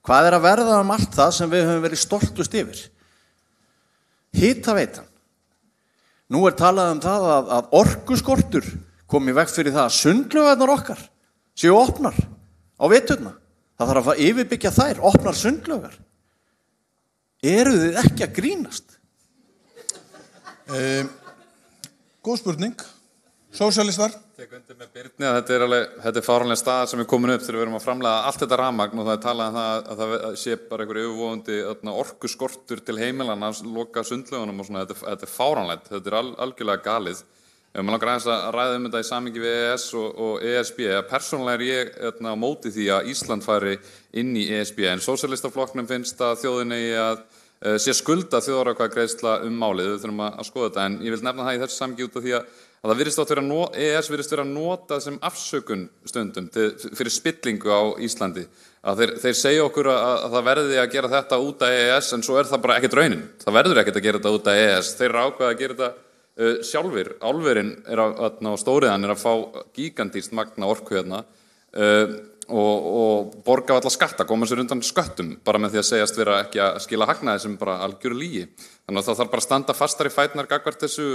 Hvað að verða allt það sem við höfum verið stoltust yfir? Hitaveitan. Nú talað það að orkuskortur kom í veg fyrir það að sundlaugarnar okkar séu opnar á veturna. Það þarf að yfirbyggja þær, opnar sundlaugar. Eru þið ekki að grínast? Góð spurning. Sósíalistar? Tek undir með Birni að þetta fáránleg staða sem komin upp þegar við erum að framleiða allt þetta rafmagn og það talað að það sé bara einhver yfirvofandi orkuskortur til heimilanna að loka sundlaugunum og svona. Þetta fáránlegt, þetta algjörlega galið. Maður langar aðeins að ræða þetta í samhengi við EES og ESB. Persónulega ég á móti því að Ísland fari inn í ESB en sósíalistaflokknum finnst að þjóðinni að sé skulda þjóðaratkvæðagreiðsla málið. Við þurfum að skoða þetta en ég vil nefna það í þessu samhengi út af því að það virðist EES virðist vera notað sem afsökun stundum fyrir spillingu á Íslandi. Þeir segja okkur að það verði að gera þetta út af EES en svo það bara ekkert raunin. Það verður ekkert að gera þetta út af EES. Þeir ákveða að gera þetta sjálfur. Álverin og stóriðan að fá gigantískt magna orku hérna og borga alla skatta, koma sér undan sköttum bara með því að segjast vera ekki að skila hagnaði sem bara algjör lygi. Þannig að það þarf bara að standa fastar í fætnar gagnvart þessu.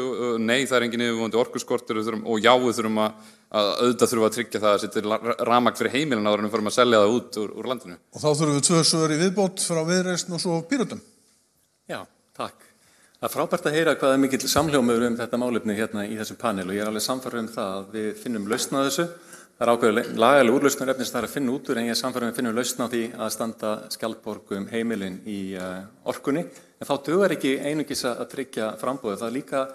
Nei, það engin yfirvofandi orkuskortur og já, við þurfum auðvitað þurfum að tryggja það að setja rafmagn fyrir heimilin áður en við förum að selja það út úr landinu. Og þá þurfum við 2 svör í viðbót frá Viðreisn og svo Pírötum. Já, takk. Það frábært að heyra hvað mikill samhljómur þetta málefni hérna í þessum panel og ég alveg samfærður það að við finnum lausn á þessu. Það ákveðið lagalega úrlausnarefni sem það að finna út úr en ég samfærður við finnum lausn á því að standa skjaldborg heimilin í orkunni. En þá dugar ekki einungis að tryggja frambúðið, það líka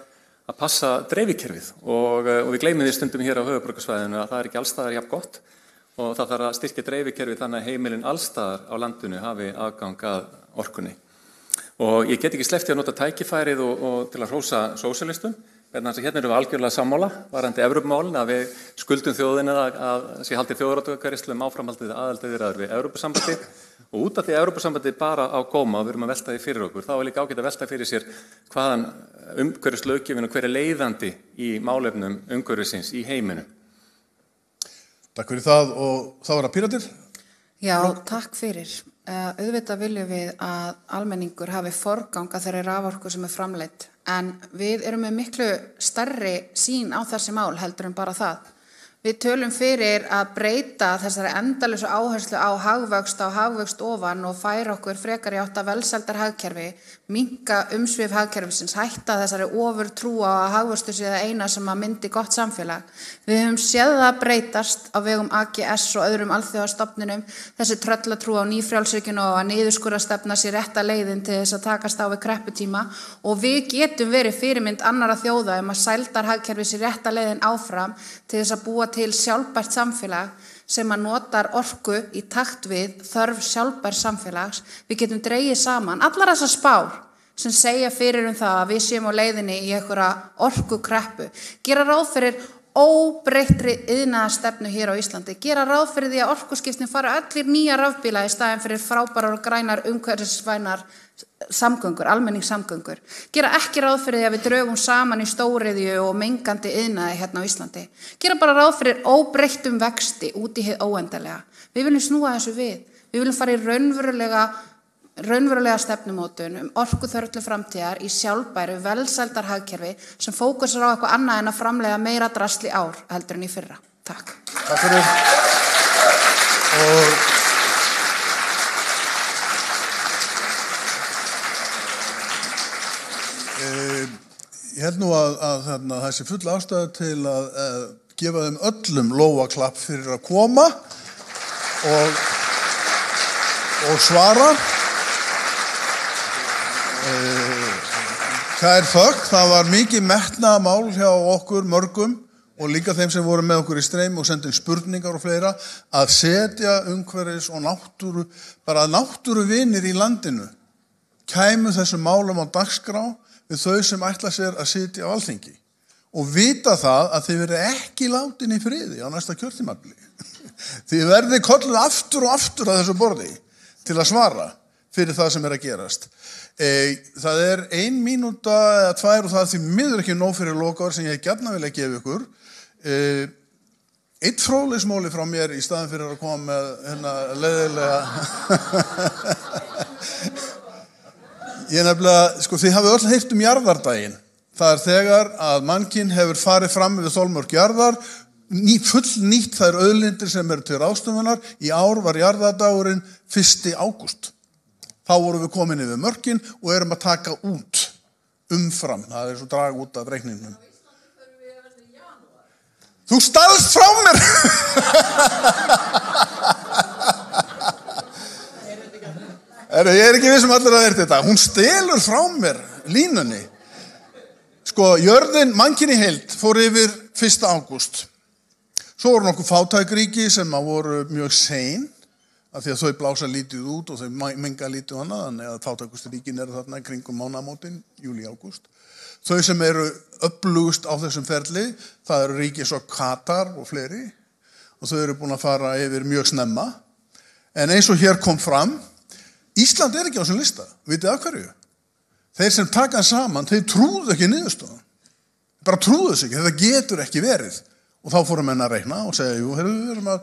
að passa dreifikerfið og við gleymum því stundum hér á höfuðborgarsvæðinu að það ekki allstaðar jafn gott og það þarf að styrkja dreifikerfið þannig að heimilin allstaðar á landinu hafi aðgang að orkunni. Og ég get ekki sleppt í að nota tækifærið og til að hrósa sósíalistum. Hérna erum við algjörlega sammála varðandi Evrópumálin að við skuldum þjóðinni að sé haldið þjóðaratkvæðagreiðslu áframhaldið aðildarviðræður við Evrópusambandið og út af því Evrópusambandið bara á góma og við erum að velta því fyrir okkur, þá er líka ágætt að velta fyrir sér hvaðan umhverfislöggjöfin og hver er leiðandi í málefnum umhverfisins í heiminum. Takk fyrir það og þá er það Píratir. Já, takk fyrir. Auðvitað viljum við að almenningur hafi forgang að þeirri raforku sem er framleidd. En við erum með miklu stærri sýn á þessi mál heldur en bara það. Við tölum fyrir að breyta þessari endalausu áherslu á hagvöxt ofan og færa okkur frekar í átt að velsældar hagkerfi, minnka umsvif hagkerfisins, hætta þessari ofurtrú á að hagvöxtur sé það eina sem að myndi gott samfélag. Við höfum séð það breytast á vegum AGS og öðrum alþjóðastofnunum, þessi tröllatrú á nýfrjálshyggju og að niðurskurðarstefna sé rétta leiðin til þess að takast á við krepputíma og við getum verið fyrirmynd annarra þjóða að sældarhagkerfi sé rétta leiðin áfram til þess að búa til sjálfbært samfélag sem að notar orku í takt við þörf sjálfbærs samfélags. Við getum dregið saman allar þessar spár sem segja fyrir það að við séum á leiðinni í einhverja orkukreppu, gera ráð fyrir óbreyttri iðnaðarstefnu hér á Íslandi, gera ráð fyrir því að orkuskiptin fara allir nýja rafbíla í staðinn fyrir frábærar og grænar umhverfisvænar samgöngur, almenningssamgöngur, gera ekki ráð fyrir því að við draugum saman í stóriðju og mengandi iðnaði hérna á Íslandi, gera bara ráð fyrir óbreyttum vexti út í hið óendanlega. Við viljum snúa þessu við viljum fara í raunverulega stefnumótun orkuþörf til framtíðar í sjálfbæru velsældar hagkerfi sem fókusar á eitthvað annað en að framleiða meira drasl í ár heldur en í fyrra. Takk. Takk fyrir. Og ég held nú að það sé full ástæða til að gefa þeim öllum lófaklapp fyrir að koma og svara. Kær þökk, það var mikið metnaðarmál hjá okkur mörgum og líka þeim sem voru með okkur í streymi og sendin spurningar og fleira að setja umhverfis og náttúru, bara náttúruvinir í landinu kæmu þessum málum á dagskrá við þau sem ætla sér að sitja á Alþingi og vita það að þið verið ekki látin í friði á næsta kjörtímabili. Þið verðið kolluð aftur og aftur að þessu borði til að svara fyrir það sem er að gerast. Það er 1 mínúta eða 2 og það því miður ekki nóg fyrir lokaður sem ég gjarna vilja gefa ykkur. Eitt fróðleiksmóli frá mér í staðin fyrir að koma með leiðilega. Ég nefnilega, þið hafið öll heyrt jarðardaginn. Það er þegar að mannkyn hefur farið fram við þolmörk jarðar, fullnýtt þær auðlindir sem eru til ráðstöfunar. Í ár var jarðardagurinn 1. ágúst. Þá vorum við komin yfir mörkin og erum að taka út umfram. Það er svo draga út af reikningnum. Þú stalst frá mér! Ég er ekki viss allir að verða þetta. Hún stelur frá mér línunni. Jörðin, mannkyn í heild, fór yfir 1. ágúst. Svo voru nokkuð fátækríki sem voru mjög sein. Af því að þau blása lítið út og þau menga lítið annað, þannig að fátækusturíkin eru þarna kringum mánaðamótin, júlí-ágúst. Þau sem eru öflugust á þessum ferli, það eru ríki svo Katar og fleiri, og þau eru búin að fara yfir mjög snemma. En eins og hér kom fram, Ísland er ekki á þessum lista, vitið af hverju? Þeir sem taka saman, þeir trúðu ekki niðurstöðan. Bara trúðu þess ekki, þetta getur ekki verið. Og þá fórum menn að reikna og segja, jú, við erum að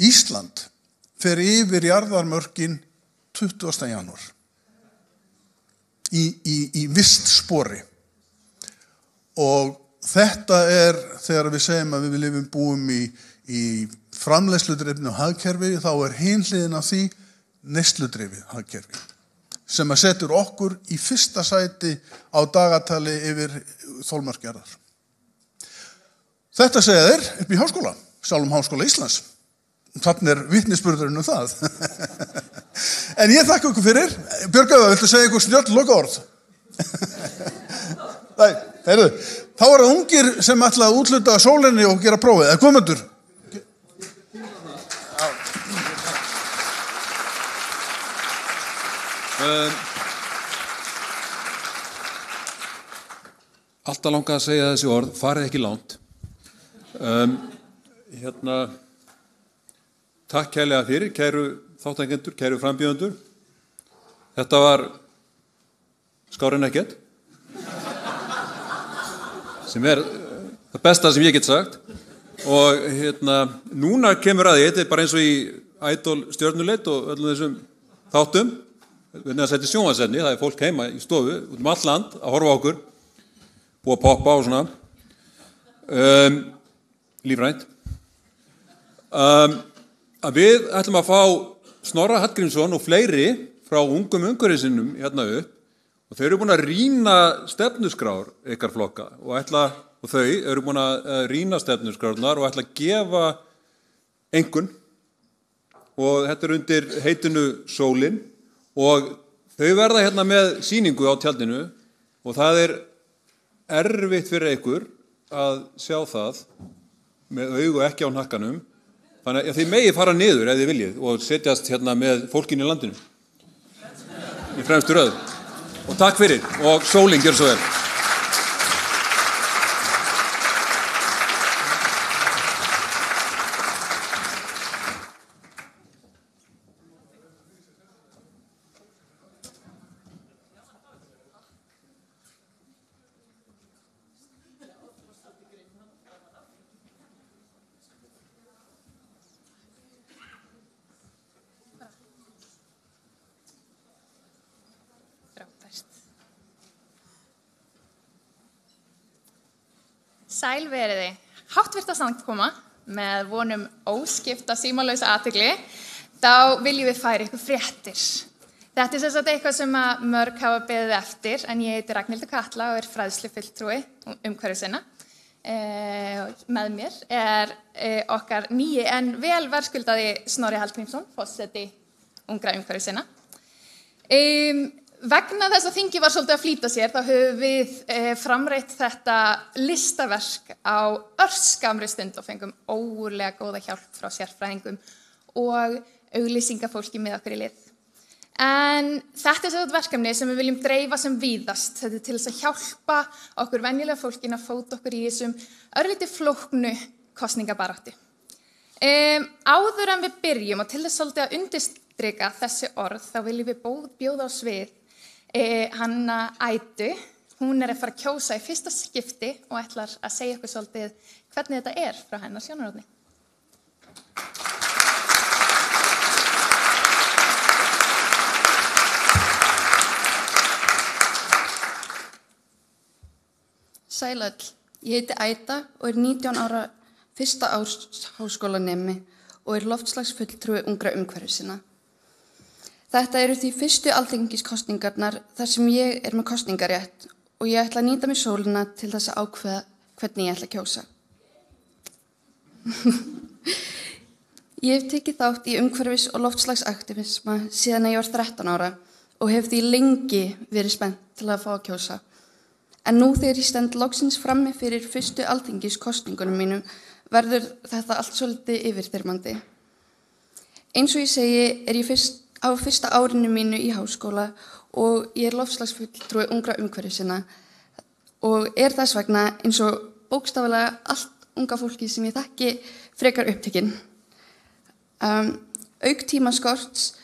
Ísland fer yfir jarðarmörkin 20. janúar í visst spori og þetta er þegar við segjum að við búum í framleiðsludrifnu hagkerfi þá er hin hliðin af því neysludrifið hagkerfi sem að setur okkur í fyrsta sæti á dagatali yfir þolmörk jarðar. Þetta segja þeir upp í háskóla, sjálfum Háskóla Íslands. Þannig vitnisburðurinn það. En ég þakka ykkur fyrir. Björgauður, viltu segja ykkur snjöll lokaorð? Nei, heyrðu. Þá er það ungir sem ætla að útluta sólinni og gera prófið. Guðmundur. alltaf langað að segja þessi orð, farið ekki langt. Takk kærlega fyrir, kæru þátttakendur, kæru frambjóðendur. Þetta var skárri en ekkert, sem það besta sem ég get sagt. Og núna kemur að því, þetta bara eins og í Idol stjörnuleit og öllum þessum þáttum, við að setja sjónvarpsefni, það fólk heima í stofu, út allt land að horfa á okkur, búið að poppa og svona, lífrænt. Að við ætlum að fá Snorra Hallgrímsson og fleiri frá ungum umhverfissinnum hérna upp og þau eru búin að rýna stefnuskrár ykkar flokka og þau eru búin að rýna stefnuskrárnar og ætla að gefa einkunn og þetta er undir heitinu Sólin og þau verða hérna með sýningu á tjaldinu og það er erfitt fyrir ykkur að sjá það með augu ekki á hnakkanum. Þannig að þið megi fara niður ef þið viljið og setjast hérna með fólkinu í landinu í fremstu röð. Og takk fyrir og Sólin gjör svo vel. Sæl veriði, háttvirta samkoma með vonum óskipta símalausa athygli, þá viljum við færa ykkur fréttir. Þetta er sem sagt eitthvað sem að mörg hafa beðið eftir, en ég heiti Ragnhildur Katla og er fræðslufulltrúi umhverfissinna. Með mér er okkar nýi en vel verðskuldaði Snorri Hallgrímsson, forseti ungra umhverfissinna. Vegna þess að þingi var svolítið að flýta sér, þá höfum við framreitt þetta listaverk á örskamri stund og fengum ógurlega góða hjálp frá sérfræðingum og auglýsingafólki með okkur í lið. En þetta er þetta verkefni sem við viljum dreifa sem víðast. Þetta er til þess að hjálpa okkur venjulega fólkin að fóta okkur í þessum örlítið flóknu kosningabaráttu. Áður en við byrjum og til þess svolítið að undirstrika þessi orð, þá viljum við bjóða á svið Hanna Ædu. Hún er að fara að kjósa í fyrsta skipti og ætlar að segja okkur svolítið hvernig þetta er frá hennar sjónarhorni. Sæl öll, ég heiti Æda og er 19 ára fyrsta árs háskólanemi og er loftslagsfulltrúi ungra umhverfissinna. Þetta eru því fyrstu alþingiskosningarnar þar sem ég er með kosningarétt og ég ætla að nýta mér sólina til þess að ákveða hvernig ég ætla að kjósa. Ég hef tekið þátt í umhverfis- og loftslagsaktivisma síðan að ég var 13 ára og hef því lengi verið spennt til að fá að kjósa. En nú þegar ég stend loksins frammi fyrir fyrstu alþingiskosningunum mínum verður þetta allt svolítið yfirþyrmandi. Eins og ég segi er ég á fyrsta árinu mínu í háskóla og ég er loftslagsfulltrúi ungra umhverfissinna og er þess vegna eins og bókstaflega allt unga fólki sem ég þekki frekar upptekinn. Auk tímaskorts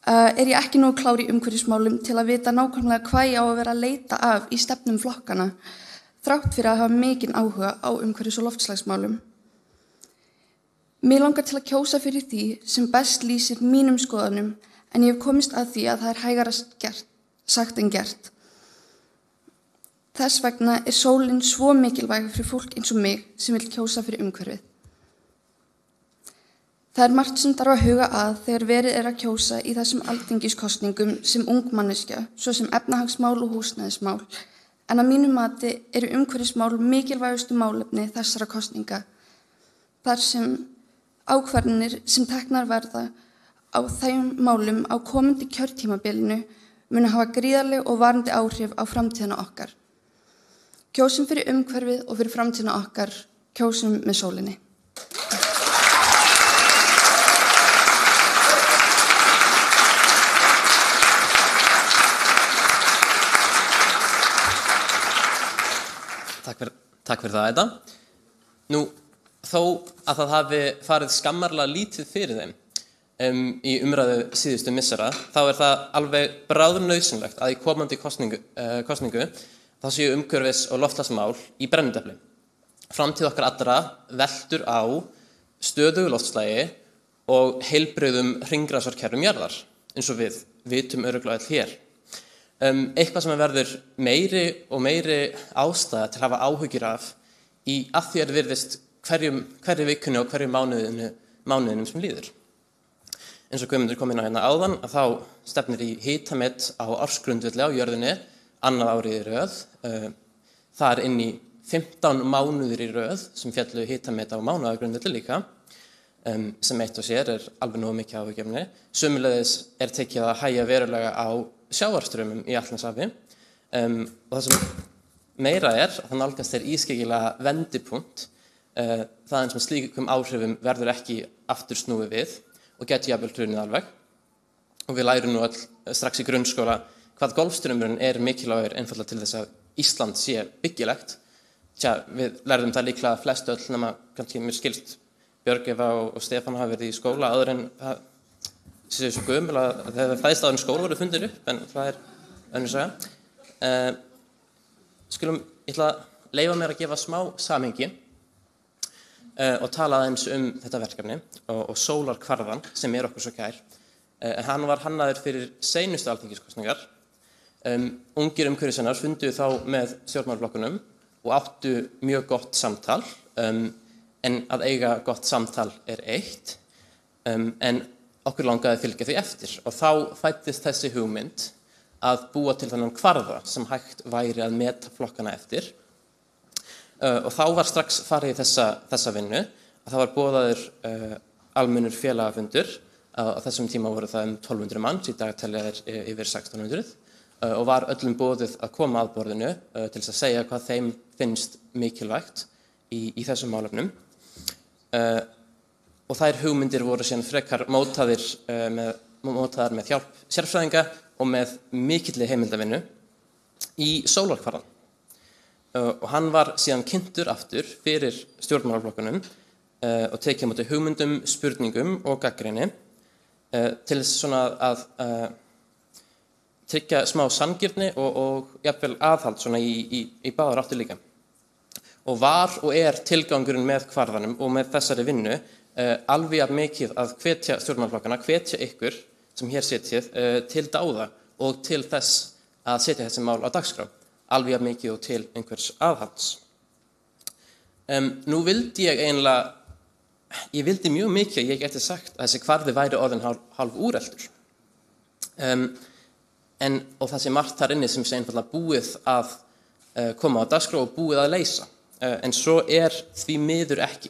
er ég ekki nógu klár í umhverfismálum til að vita nákvæmlega hvað ég á að vera að leita af í stefnum flokkana, þrátt fyrir að hafa mikinn áhuga á umhverfis- og loftslagsmálum. Mér langar til að kjósa fyrir því sem best lýsir mínum skoðunum, en ég hef komist að því að það er hægara sagt en gert. Þess vegna er sólin svo mikilvæg fyrir fólk eins og mig sem vil kjósa fyrir umhverfið. Það er margt sem þarf að huga að þegar verið er að kjósa í þessum alþingiskosningum sem ung manneskja, svo sem efnahagsmál og húsnæðismál, en að mínu mati eru umhverfismál mikilvægustu málefni þessara kosninga, þar sem ákvarðanir sem teknar verða á þeim málum á komandi kjörtímabilinu munu hafa gríðarleg og varandi áhrif á framtíðina okkar. Kjósum fyrir umhverfið og fyrir framtíðina okkar, kjósum með sólinni. Takk fyrir það, Edda. Nú, þó að það hafi farið skammarlega lítið fyrir þeim í umræðu síðustu missera, þá það alveg bráðnauðsynlegt að í komandi kosningu þá séu umhverfis- og loftslagsmál í brennidepli. Framtíð okkar allra veltur á stöðugu loftslagi og heilbrigðum hringrásarkerfum jarðar, eins og við vitum örugglega öll hér. Eitthvað sem verður meiri og meiri ástæða til að hafa áhyggjur af í að því virðist hverju vikunni og hverju mánuðinum sem líður. Eins og Guðmundur kom inn á hérna áðan, að þá stefnir í hitamet á ársgrundvelli á jörðinni annað árið í röð. Það inn í 15 mánuðir í röð sem fjallu hitamet á mánaðargrundvelli líka, sem eitt og sér alveg nógu mikið áhyggjefni. Sömuleiðis tekið að hægja verulega á sjávarströmmum í Atlantshafi og það sem meira að það nálgast ískeikilega vendipunkt. Það sem slíkum áhrifum verður ekki aftur snúið við og geti jafnvel hrunið alveg. Og við lærum nú öll strax í grunnskóla hvað golfstraumurinn mikilvægur einfaldlega til þess að Ísland sé byggilegt. Við lærðum það líklega flest öll nema kannski mér skilst Björg Eva og Stefán hafa verið í skóla áður en það séu svo gömul að þegar fæðst áður en skóla voru fundir upp, en það önnur saga. Ég ætla að leyfa mér að gefa smá samhengi og tala aðeins þetta verkefni og sólarkvarðan sem okkur svo kær. Hann var hannaður fyrir seinustu alþingiskosningar. Ungir umhverfissinnar funduðu þá með stjórnmálaflokkunum og áttu mjög gott samtal, en að eiga gott samtal eitt, en okkur langaði að fylgja því eftir og þá fæddist þessi hugmynd að búa til þennan kvarða sem hægt væri að meta flokkana eftir. Og þá var strax farið í þessa vinnu að það var boðaður almennur félagafundur. Á þessum tíma voru það 1200 manns, í dag telja þeir yfir 1600 og var öllum boðið að koma að borðinu til þess að segja hvað þeim finnst mikilvægt í þessum málefnum. Og þær hugmyndir voru síðan frekar mótaðar með hjálp sérfræðinga og með mikilli heimildavinnu í sólarkvarðan. Og hann var síðan kynntur aftur fyrir stjórnmálaflokkunum og tekið á móti hugmyndum, spurningum og gagnrýni til þess svona að tryggja smá sanngirni og jafnvel aðhald svona í báðar áttir líka. Og var og tilgangurinn með kvarðanum og með þessari vinnu alveg jafn mikið að hvetja stjórnmálaflokkana, hvetja ykkur sem hér setjið til dáða og til þess að setja þessi mál á dagskrá, alveg jafn mikið og til einhvers aðhalds. Nú vildi ég vildi mjög mikið að ég geti sagt að þessi kvarði væri orðin hálf úreltur. Og það sé margt þar inni sem sé einfaldlega búið að koma á dagskrá og búið að leysa. En svo því miður ekki.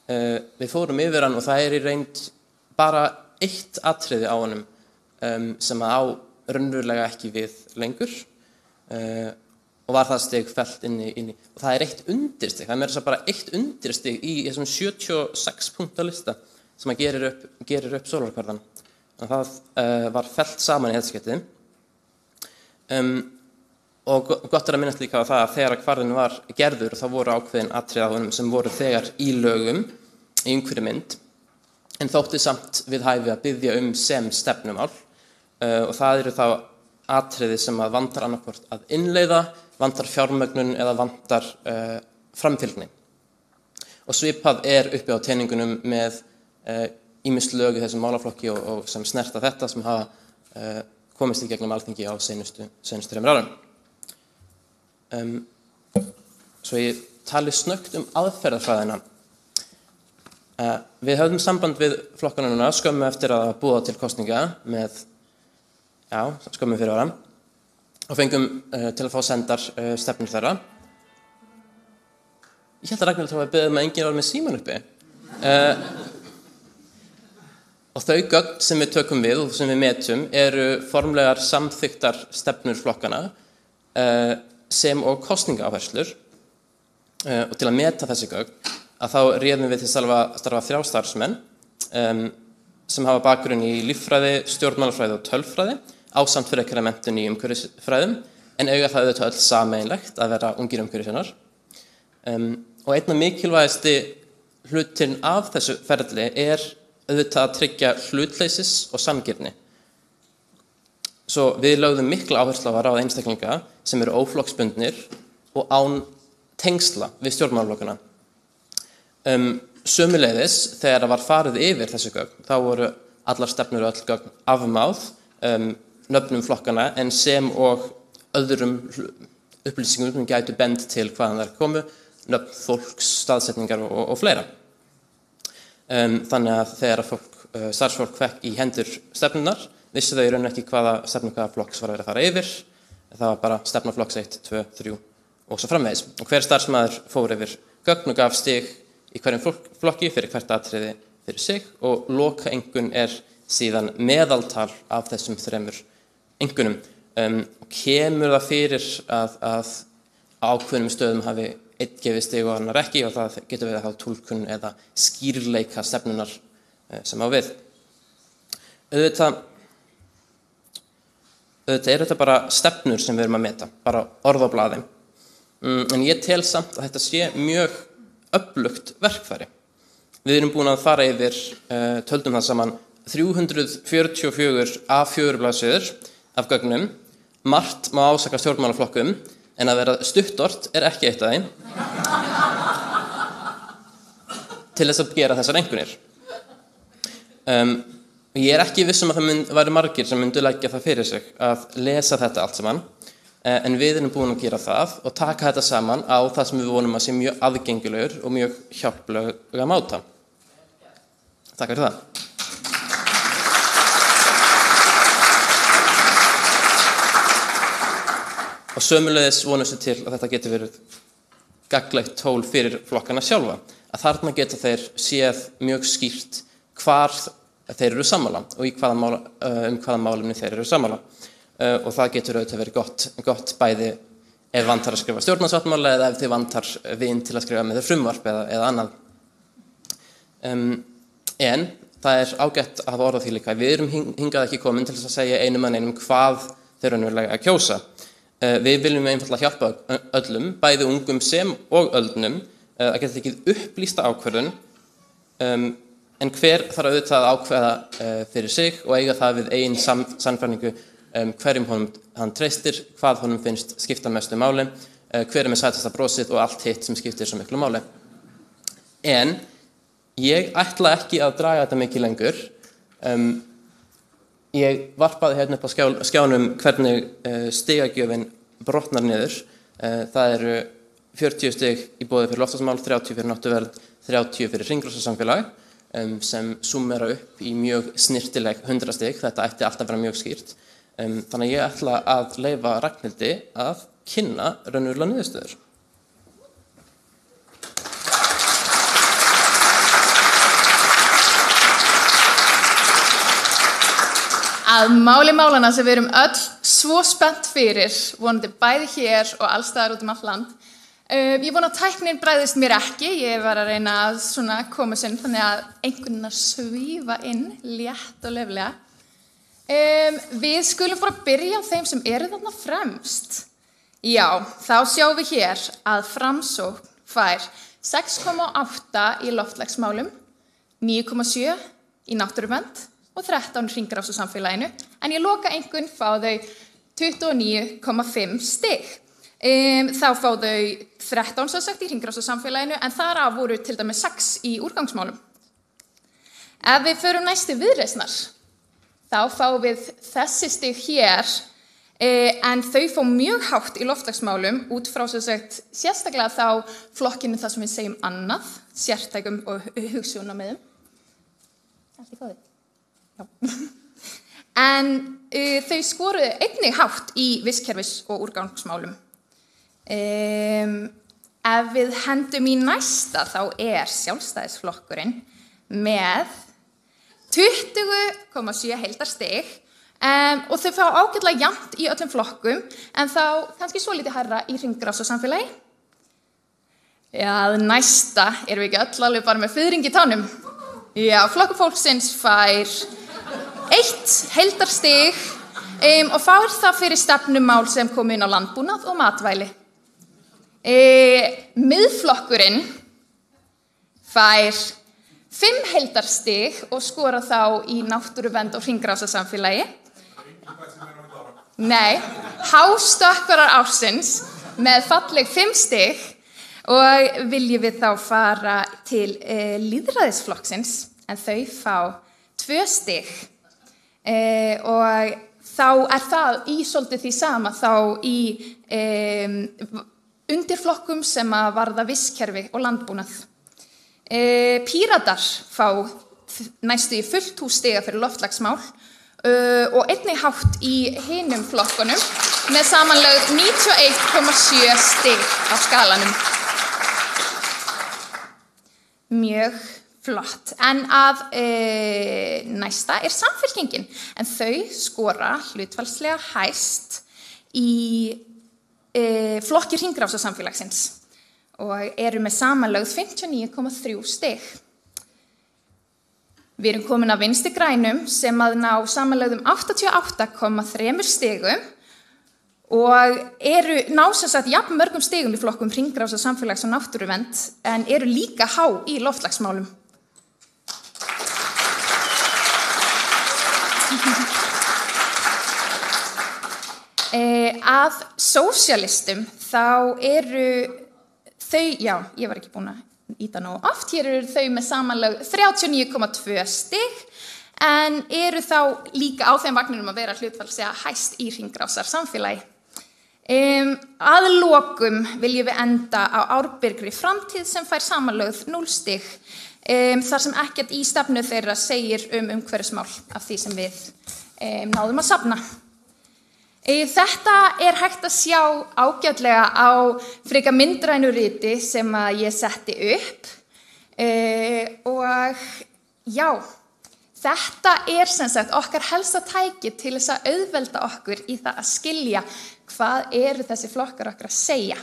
Við fórum yfir hann og það í reynd bara eitt atriði á honum sem á raunverulega ekki við lengur og var það stig fellt inn í og það eitt undirstig, það meira þess að bara eitt undirstig í þessum 76 punkta lista sem að gerir upp sólarkvarðan. Það var fellt saman í helsketið. Og gott að minnast líka á það að þegar kvarðin var gerður þá voru ákveðin atriði á honum sem voru þegar í lögum í einhverju mynd en þótti samt við hæfi að biðja sem stefnumál og það eru þá atriði sem að vantar annarkvort að innleiða, vantar fjármögnun eða vantar framfylgni. Og svipað uppi á teningunum með ýmis lög í þessum málaflokki og sem snerta þetta sem hafa komist í gegnum Alþingi á seinustu 3 árum. Svo ég tali snöggt aðferðafræðina. Við höfðum samband við flokkana núna skömmu eftir að búa til kosninga með, skömmu fyrir ára og fengum til að fá sendar stefnur þeirra. Ég held að Ragnhildur hafi beðið að enginn var með síman uppi. Og þau gögn sem við tökum við og sem við metum eru formlegar samþykktar stefnur flokkana sem og kosningaáherslur og til að meta þessi gögn að þá réðum við til að starfa 3 starfsmenn sem hafa bakgrunn í líffræði, stjórnmálafræði og tölfræði ásamt frekari menntun í umhverfisfræðum en eiga það auðvitað öll sameiginlegt að vera ungir umhverfissinnar. Og einna mikilvægasti hlutin af þessu ferli auðvitað að tryggja hlutleysis og sanngirni. Svo við lögðum mikla áherslu á að ráða einstaklinga sem eru óflokksbundnir og án tengsla við stjórnmálaflokkana. Sömuleiðis, þegar það var farið yfir þessu gögn, þá voru allar stefnur og öll gögn afmáð, nöfnum flokkana, en sem og öðrum upplýsingum sem gætu bent til hvaðan þær komu, nöfn fólks, staðsetningar og fleira. Þannig að þegar starfsfólk fekk í hendur stefnunar, vissu þau í raun ekki hvaða flokks var að vera að fara yfir. Það var bara stefna flokks 1, 2, 3 og svo framvegis. Og hver starfsmaður fór yfir gögn og gaf stig í hverjum flokki fyrir hvert atriði fyrir sig og lokaengun síðan meðaltal af þessum 3 engunum. Kemur það fyrir að ákveðnum stöðum hafi einn gefið stig og annar ekki og það getur verið að hafa túlkun eða skýrleika stefnunar sem á við. Auðvitað þetta bara stefnur sem við erum að meta, bara orð á blaði. En ég tel samt að þetta sé mjög öflugt verkfæri. Við erum búin að fara yfir, töldum það saman, 344 A4 blaðsíður af gögnum. Margt má ásaka stjórnmálaflokkum, en að vera stuttort ekki eitt af þeim. Til þess að gera þessar engunir. Ég ekki viss að það væri margir sem myndu leggja það fyrir sig að lesa þetta allt saman, en við erum búin að gera það og taka þetta saman á það sem við vonum að sé mjög aðgengilegur og mjög hjálplega máta. Takk fyrir það. Og sömuleiðis vonumst við til að þetta geti verið gagnlegt tól fyrir flokkana sjálfa, að þarna geta þeir séð mjög skýrt hvar þeir eru sammála og hvaða málefni þeir eru sammála. Og það getur auðvitað verið gott bæði ef vantar að skrifa stjórnarsáttmála eða ef þið vantar vin til að skrifa með frumvarp eða annað. En það ágætt að hafa orð á því líka. Við erum hingað ekki komin til þess að segja einum hvað þeir raunverulega að kjósa. Við viljum einfaldlega hjálpa öllum, bæði ungum sem og öldnum, að geta tekið upplýsta ákvörðun, en hver þarf auðvitað að ákveða fyrir sig og eiga það við eigin sannfæringu hverjum hann treystir, hvað honum finnst skipta mestu máli, hver með sætasta brosið og allt hitt sem skiptir svo miklu máli. En ég ætla ekki að draga þetta mikið lengur. Ég varpaði hérna upp á skjánum hvernig stigagjöfin brotnar niður. Það eru 40 stig í boði fyrir loftslagsmál, 30 fyrir náttúruvernd, 30 fyrir hringrásarsamfélag, sem summera upp í mjög snirtileg 100 stig. Þetta ætti alltaf að vera mjög skýrt. Þannig að ég ætla að leyfa Ragnhildi að kynna raunverulega niðurstöður. Að máli málana sem við erum öll svo spennt fyrir, vonandi bæði hér og allstaðar út allt land. Ég vona að tæknin bregðist mér ekki, ég var að reyna að koma sinn þannig að einhverjum svífa inn létt og leflega. Við skulum bara byrja á þeim sem eru þarna fremst. Já, þá sjáum við hér að Framsókn fær 6,8 í loftslagsmálum, 9,7 í náttúruvernd og 13 hringrás á samfélaginu, en í lokaengun fá þau 29,5 stig. Þá fá þau 13 svo sagt í hringrás á samfélaginu, en þar af voru til dæmis 6 í úrgangsmálum. Ef við förum næstu Viðreisnar, þá fáum við þessi stig hér, en þau fá mjög hátt í loftslagsmálum út frá svo sagt sérstaklega þá flokkinu það sem við segjum annað, sértækum og hugsjónamiðum. Allt í góðu. En þau skoruðu einnig hátt í vistkerfis- og úrgangsmálum. Ef við hendum í næsta þá Sjálfstæðisflokkurinn með 20,7 heildarstig og þau fá ágætlega jafnt í öllum flokkum en þá kannski svo lítið hærra í hringrás og samfélagi. Já, næsta erum við ekki öll alveg bara með fiðring í tánum. Já, Flokkur fólksins fær 1 heildarstig Og þá það fyrir stefnumál sem kom inn á landbúnað og matvæli. Miðflokkurinn fær 5 heildarstig og skora þá í náttúruvernd og hringrásasamfélagi. Nei, hástökkvarar ársins með falleg 5 stig og viljum við þá fara til lýðræðisflokksins en þau fá 2 stig og þá það í svolítið því sama þá í undirflokkum sem að varða vistkerfi og landbúnað. Píratar fá næstu í fullt hús stiga fyrir loftslagsmál og einnig hátt í hinum flokkunum með samanlögð 91,7 stig á skalanum. Mjög flott. En að næsta Samfylkingin en þau skora hlutfallslega hæst í flokki hringrásasamfélagsins og eru með samanlögð 59,3 stig. Við erum komin að Vinstri grænum sem að ná samanlögðum 88,3 stigum og ná sem sagt jafn mörgum stigum í flokkum hringrásasamfélags og náttúruvernd en eru líka há í loftslagsmálum. Að sósíalistum þá eru þau, ég var ekki búin að íta nógu oft, hér eru þau með samanlögð 39,2 stig en eru þá líka á þeim vagninum að vera hlutfallslega hæst í hringrásar samfélagi. Að lokum viljum við enda á árbyrgri framtíð sem fær samanlögð 0 stig þar sem ekkert í stefnu þeirra segir umhverfismál af því sem við náðum að safna. Þetta hægt að sjá ágætlega á frekar myndrænu riti sem að ég setti upp og já, þetta sem sagt okkar helsta tæki til þess að auðvelda okkur í það að skilja hvað eru þessi flokkar okkar að segja.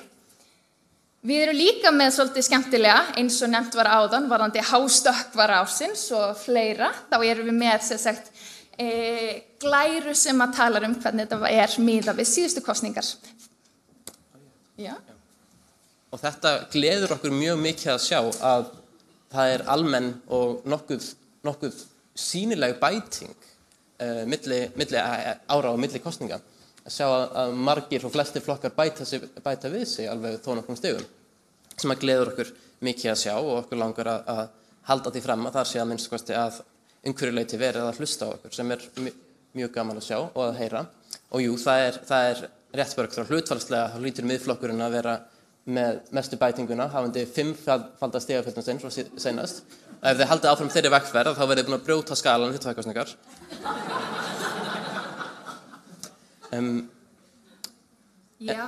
Við erum líka með svolítið skemmtilega eins og nefnt var áðan varðandi hástökkvara ársins og fleira, þá erum við með sem sagt glæru sem að tala hvernig þetta miðað við síðustu kosningar. Já. Og þetta gleður okkur mjög mikið að sjá að það almenn og nokkuð sýnileg bæting milli ára og milli kosninga. Að sjá að margir og flestir flokkar bæta við sig alveg þó nokkrum stigum. Sem að gleður okkur mikið að sjá og okkur langar að halda því fram að það sé að minnst kosti að einhverju leyti verið að hlusta á okkur sem mjög gaman að sjá og að heyra. Og jú, það er réttbörg frá hlutfallslega, þá hlýtur miðflokkurinn að vera með mestu bætinguna, hafandi 5-falda stigafjöldnastinn frá seinast. Ef þið haldið áfram þeirri vegferð, þá verðið búin að brjóta skalan fyrir 2 kosningar. Já.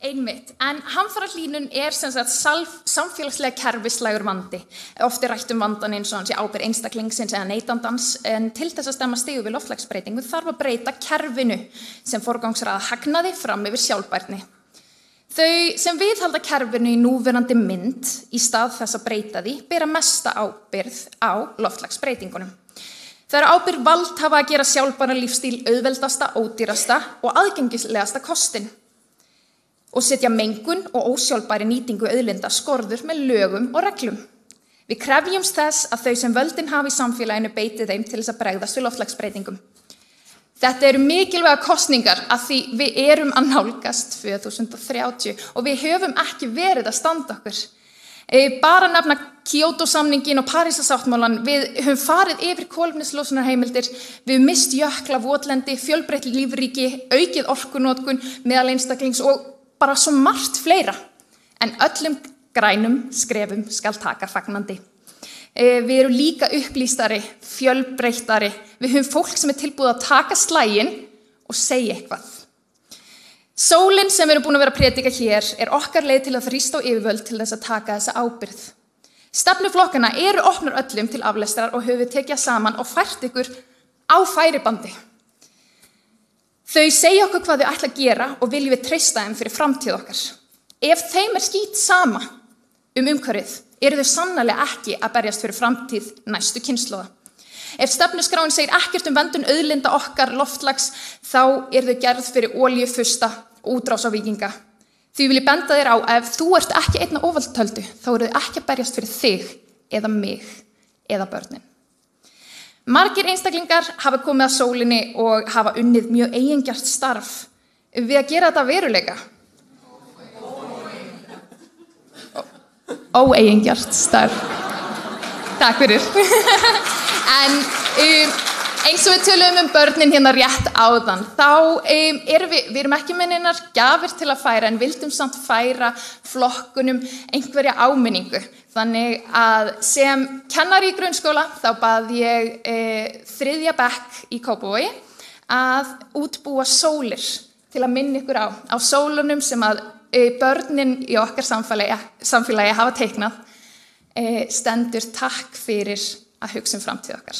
Einmitt, en hamfarahlýnun sem sagt samfélagslega kerfislægur vandi. Oft rætt vandan eins og hann sé ábyrgð einstaklingsins eða neytandans, en til þess að stemma stigu við loftslagsbreytingu þarf að breyta kerfinu sem forgangsraða hagnaði fram yfir sjálfbærni. Þau sem viðhalda kerfinu í núverandi mynd í stað þess að breyta því bera mesta ábyrgð á loftslagsbreytingunum. Það ábyrgð valdhafa að gera sjálfbæran lífstíl auðveldasta, ódýrasta og aðgengilegasta kostin og setja mengun og ósjálfbæri nýtingu auðlinda skorður með lögum og reglum. Við krefjumst þess að þau sem völdin hafa í samfélaginu beiti þeim til þess að bregðast við loftslagsbreytingum. Þetta eru mikilvæga kosningar að því við erum að nálgast 2030 og við höfum ekki verið að standa okkur. Bara nefna Kyoto-samningin og Parísarsáttmálann, við höfum farið yfir kolefnislosunarheimildir, við höfum mist jökla, votlendi, fjölbreytt lífríki, aukið orkunotkun meðal einstaklings og bara svo margt fleira. En öllum grænum skrefum skal taka fagnandi. Við erum líka upplýstari, fjölbreyttari, við höfum fólk sem tilbúið að taka slaginn og segja eitthvað. Sólin sem við erum búin að vera að predika hér okkar leið til að þrýsta á yfirvöld til þess að taka þessa ábyrgð. Stefnuflokkana eru opnar öllum til aflestrar og höfum tekið saman og fært ykkur á færibandi. Þau segja okkur hvað þau ætla að gera og viljum við treysta þeim fyrir framtíð okkar. Ef þeim skít sama umhverfið, eru þau sannarlega ekki að berjast fyrir framtíð næstu kynslóða. Ef stefnuskráin segir ekkert verndun auðlinda okkar loftslags, þá þau gerð fyrir olíufusta og útrásarvíkinga. Því vil ég benda þér á að ef þú ert ekki einn á óvaltöldu, þá þau ekki að berjast fyrir þig eða mig eða börnin. Margir einstaklingar hafa komið að sólinni og hafa unnið mjög eigingjart starf við að gera þetta veruleika. Óeigingjart starf. Takk fyrir. En eins og við töluðum börnin hérna rétt áðan, þá erum við ekki með neinar gjafir til að færa en vildum samt færa flokkunum einhverja áminningu. Þannig að sem kennari í grunnskóla þá bað ég 3. bekk í Kópavogi að útbúa sólir til að minna ykkur á sólunum sem að börnin í okkar samfélagi hafa teiknað. Stendur takk fyrir að hugsa framtíð okkar.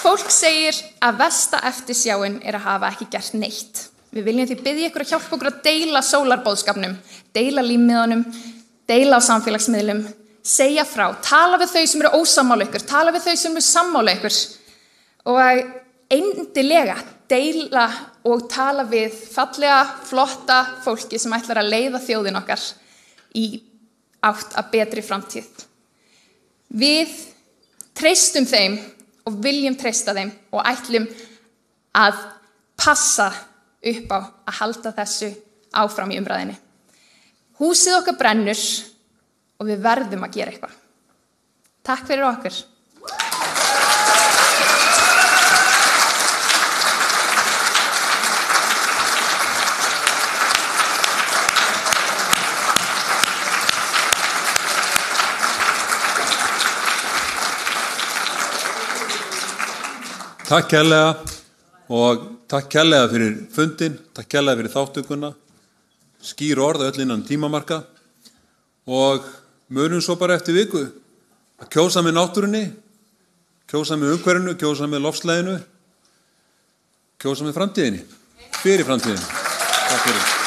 Fólk segir að versta eftirsjáin að hafa ekki gert neitt. Við viljum því biðja ykkur að hjálpa okkur að deila sólarboðskapnum, deila límmiðunum, deila á samfélagsmiðlum, segja frá, tala við þau sem eru ósammála ykkur, tala við þau sem eru sammála ykkur og endilega deila og tala við fallega, flotta fólki sem ætlar að leiða þjóðin okkar í átt að betri framtíð. Við treystum þeim og viljum treysta þeim og ætlum að passa upp á að halda þessu áfram í umræðinni. Húsið okkar brennur og við verðum að gera eitthvað. Takk fyrir okkur. Takk kærlega og takk kærlega fyrir fundin, takk kærlega fyrir þáttökuna, skýr orð öll innan tímamarka og munum svo bara eftir viku að kjósa með náttúrunni, kjósa með umhverfinu, kjósa með loftslaginu, kjósa með framtíðinni, fyrir framtíðinni. Takk fyrir.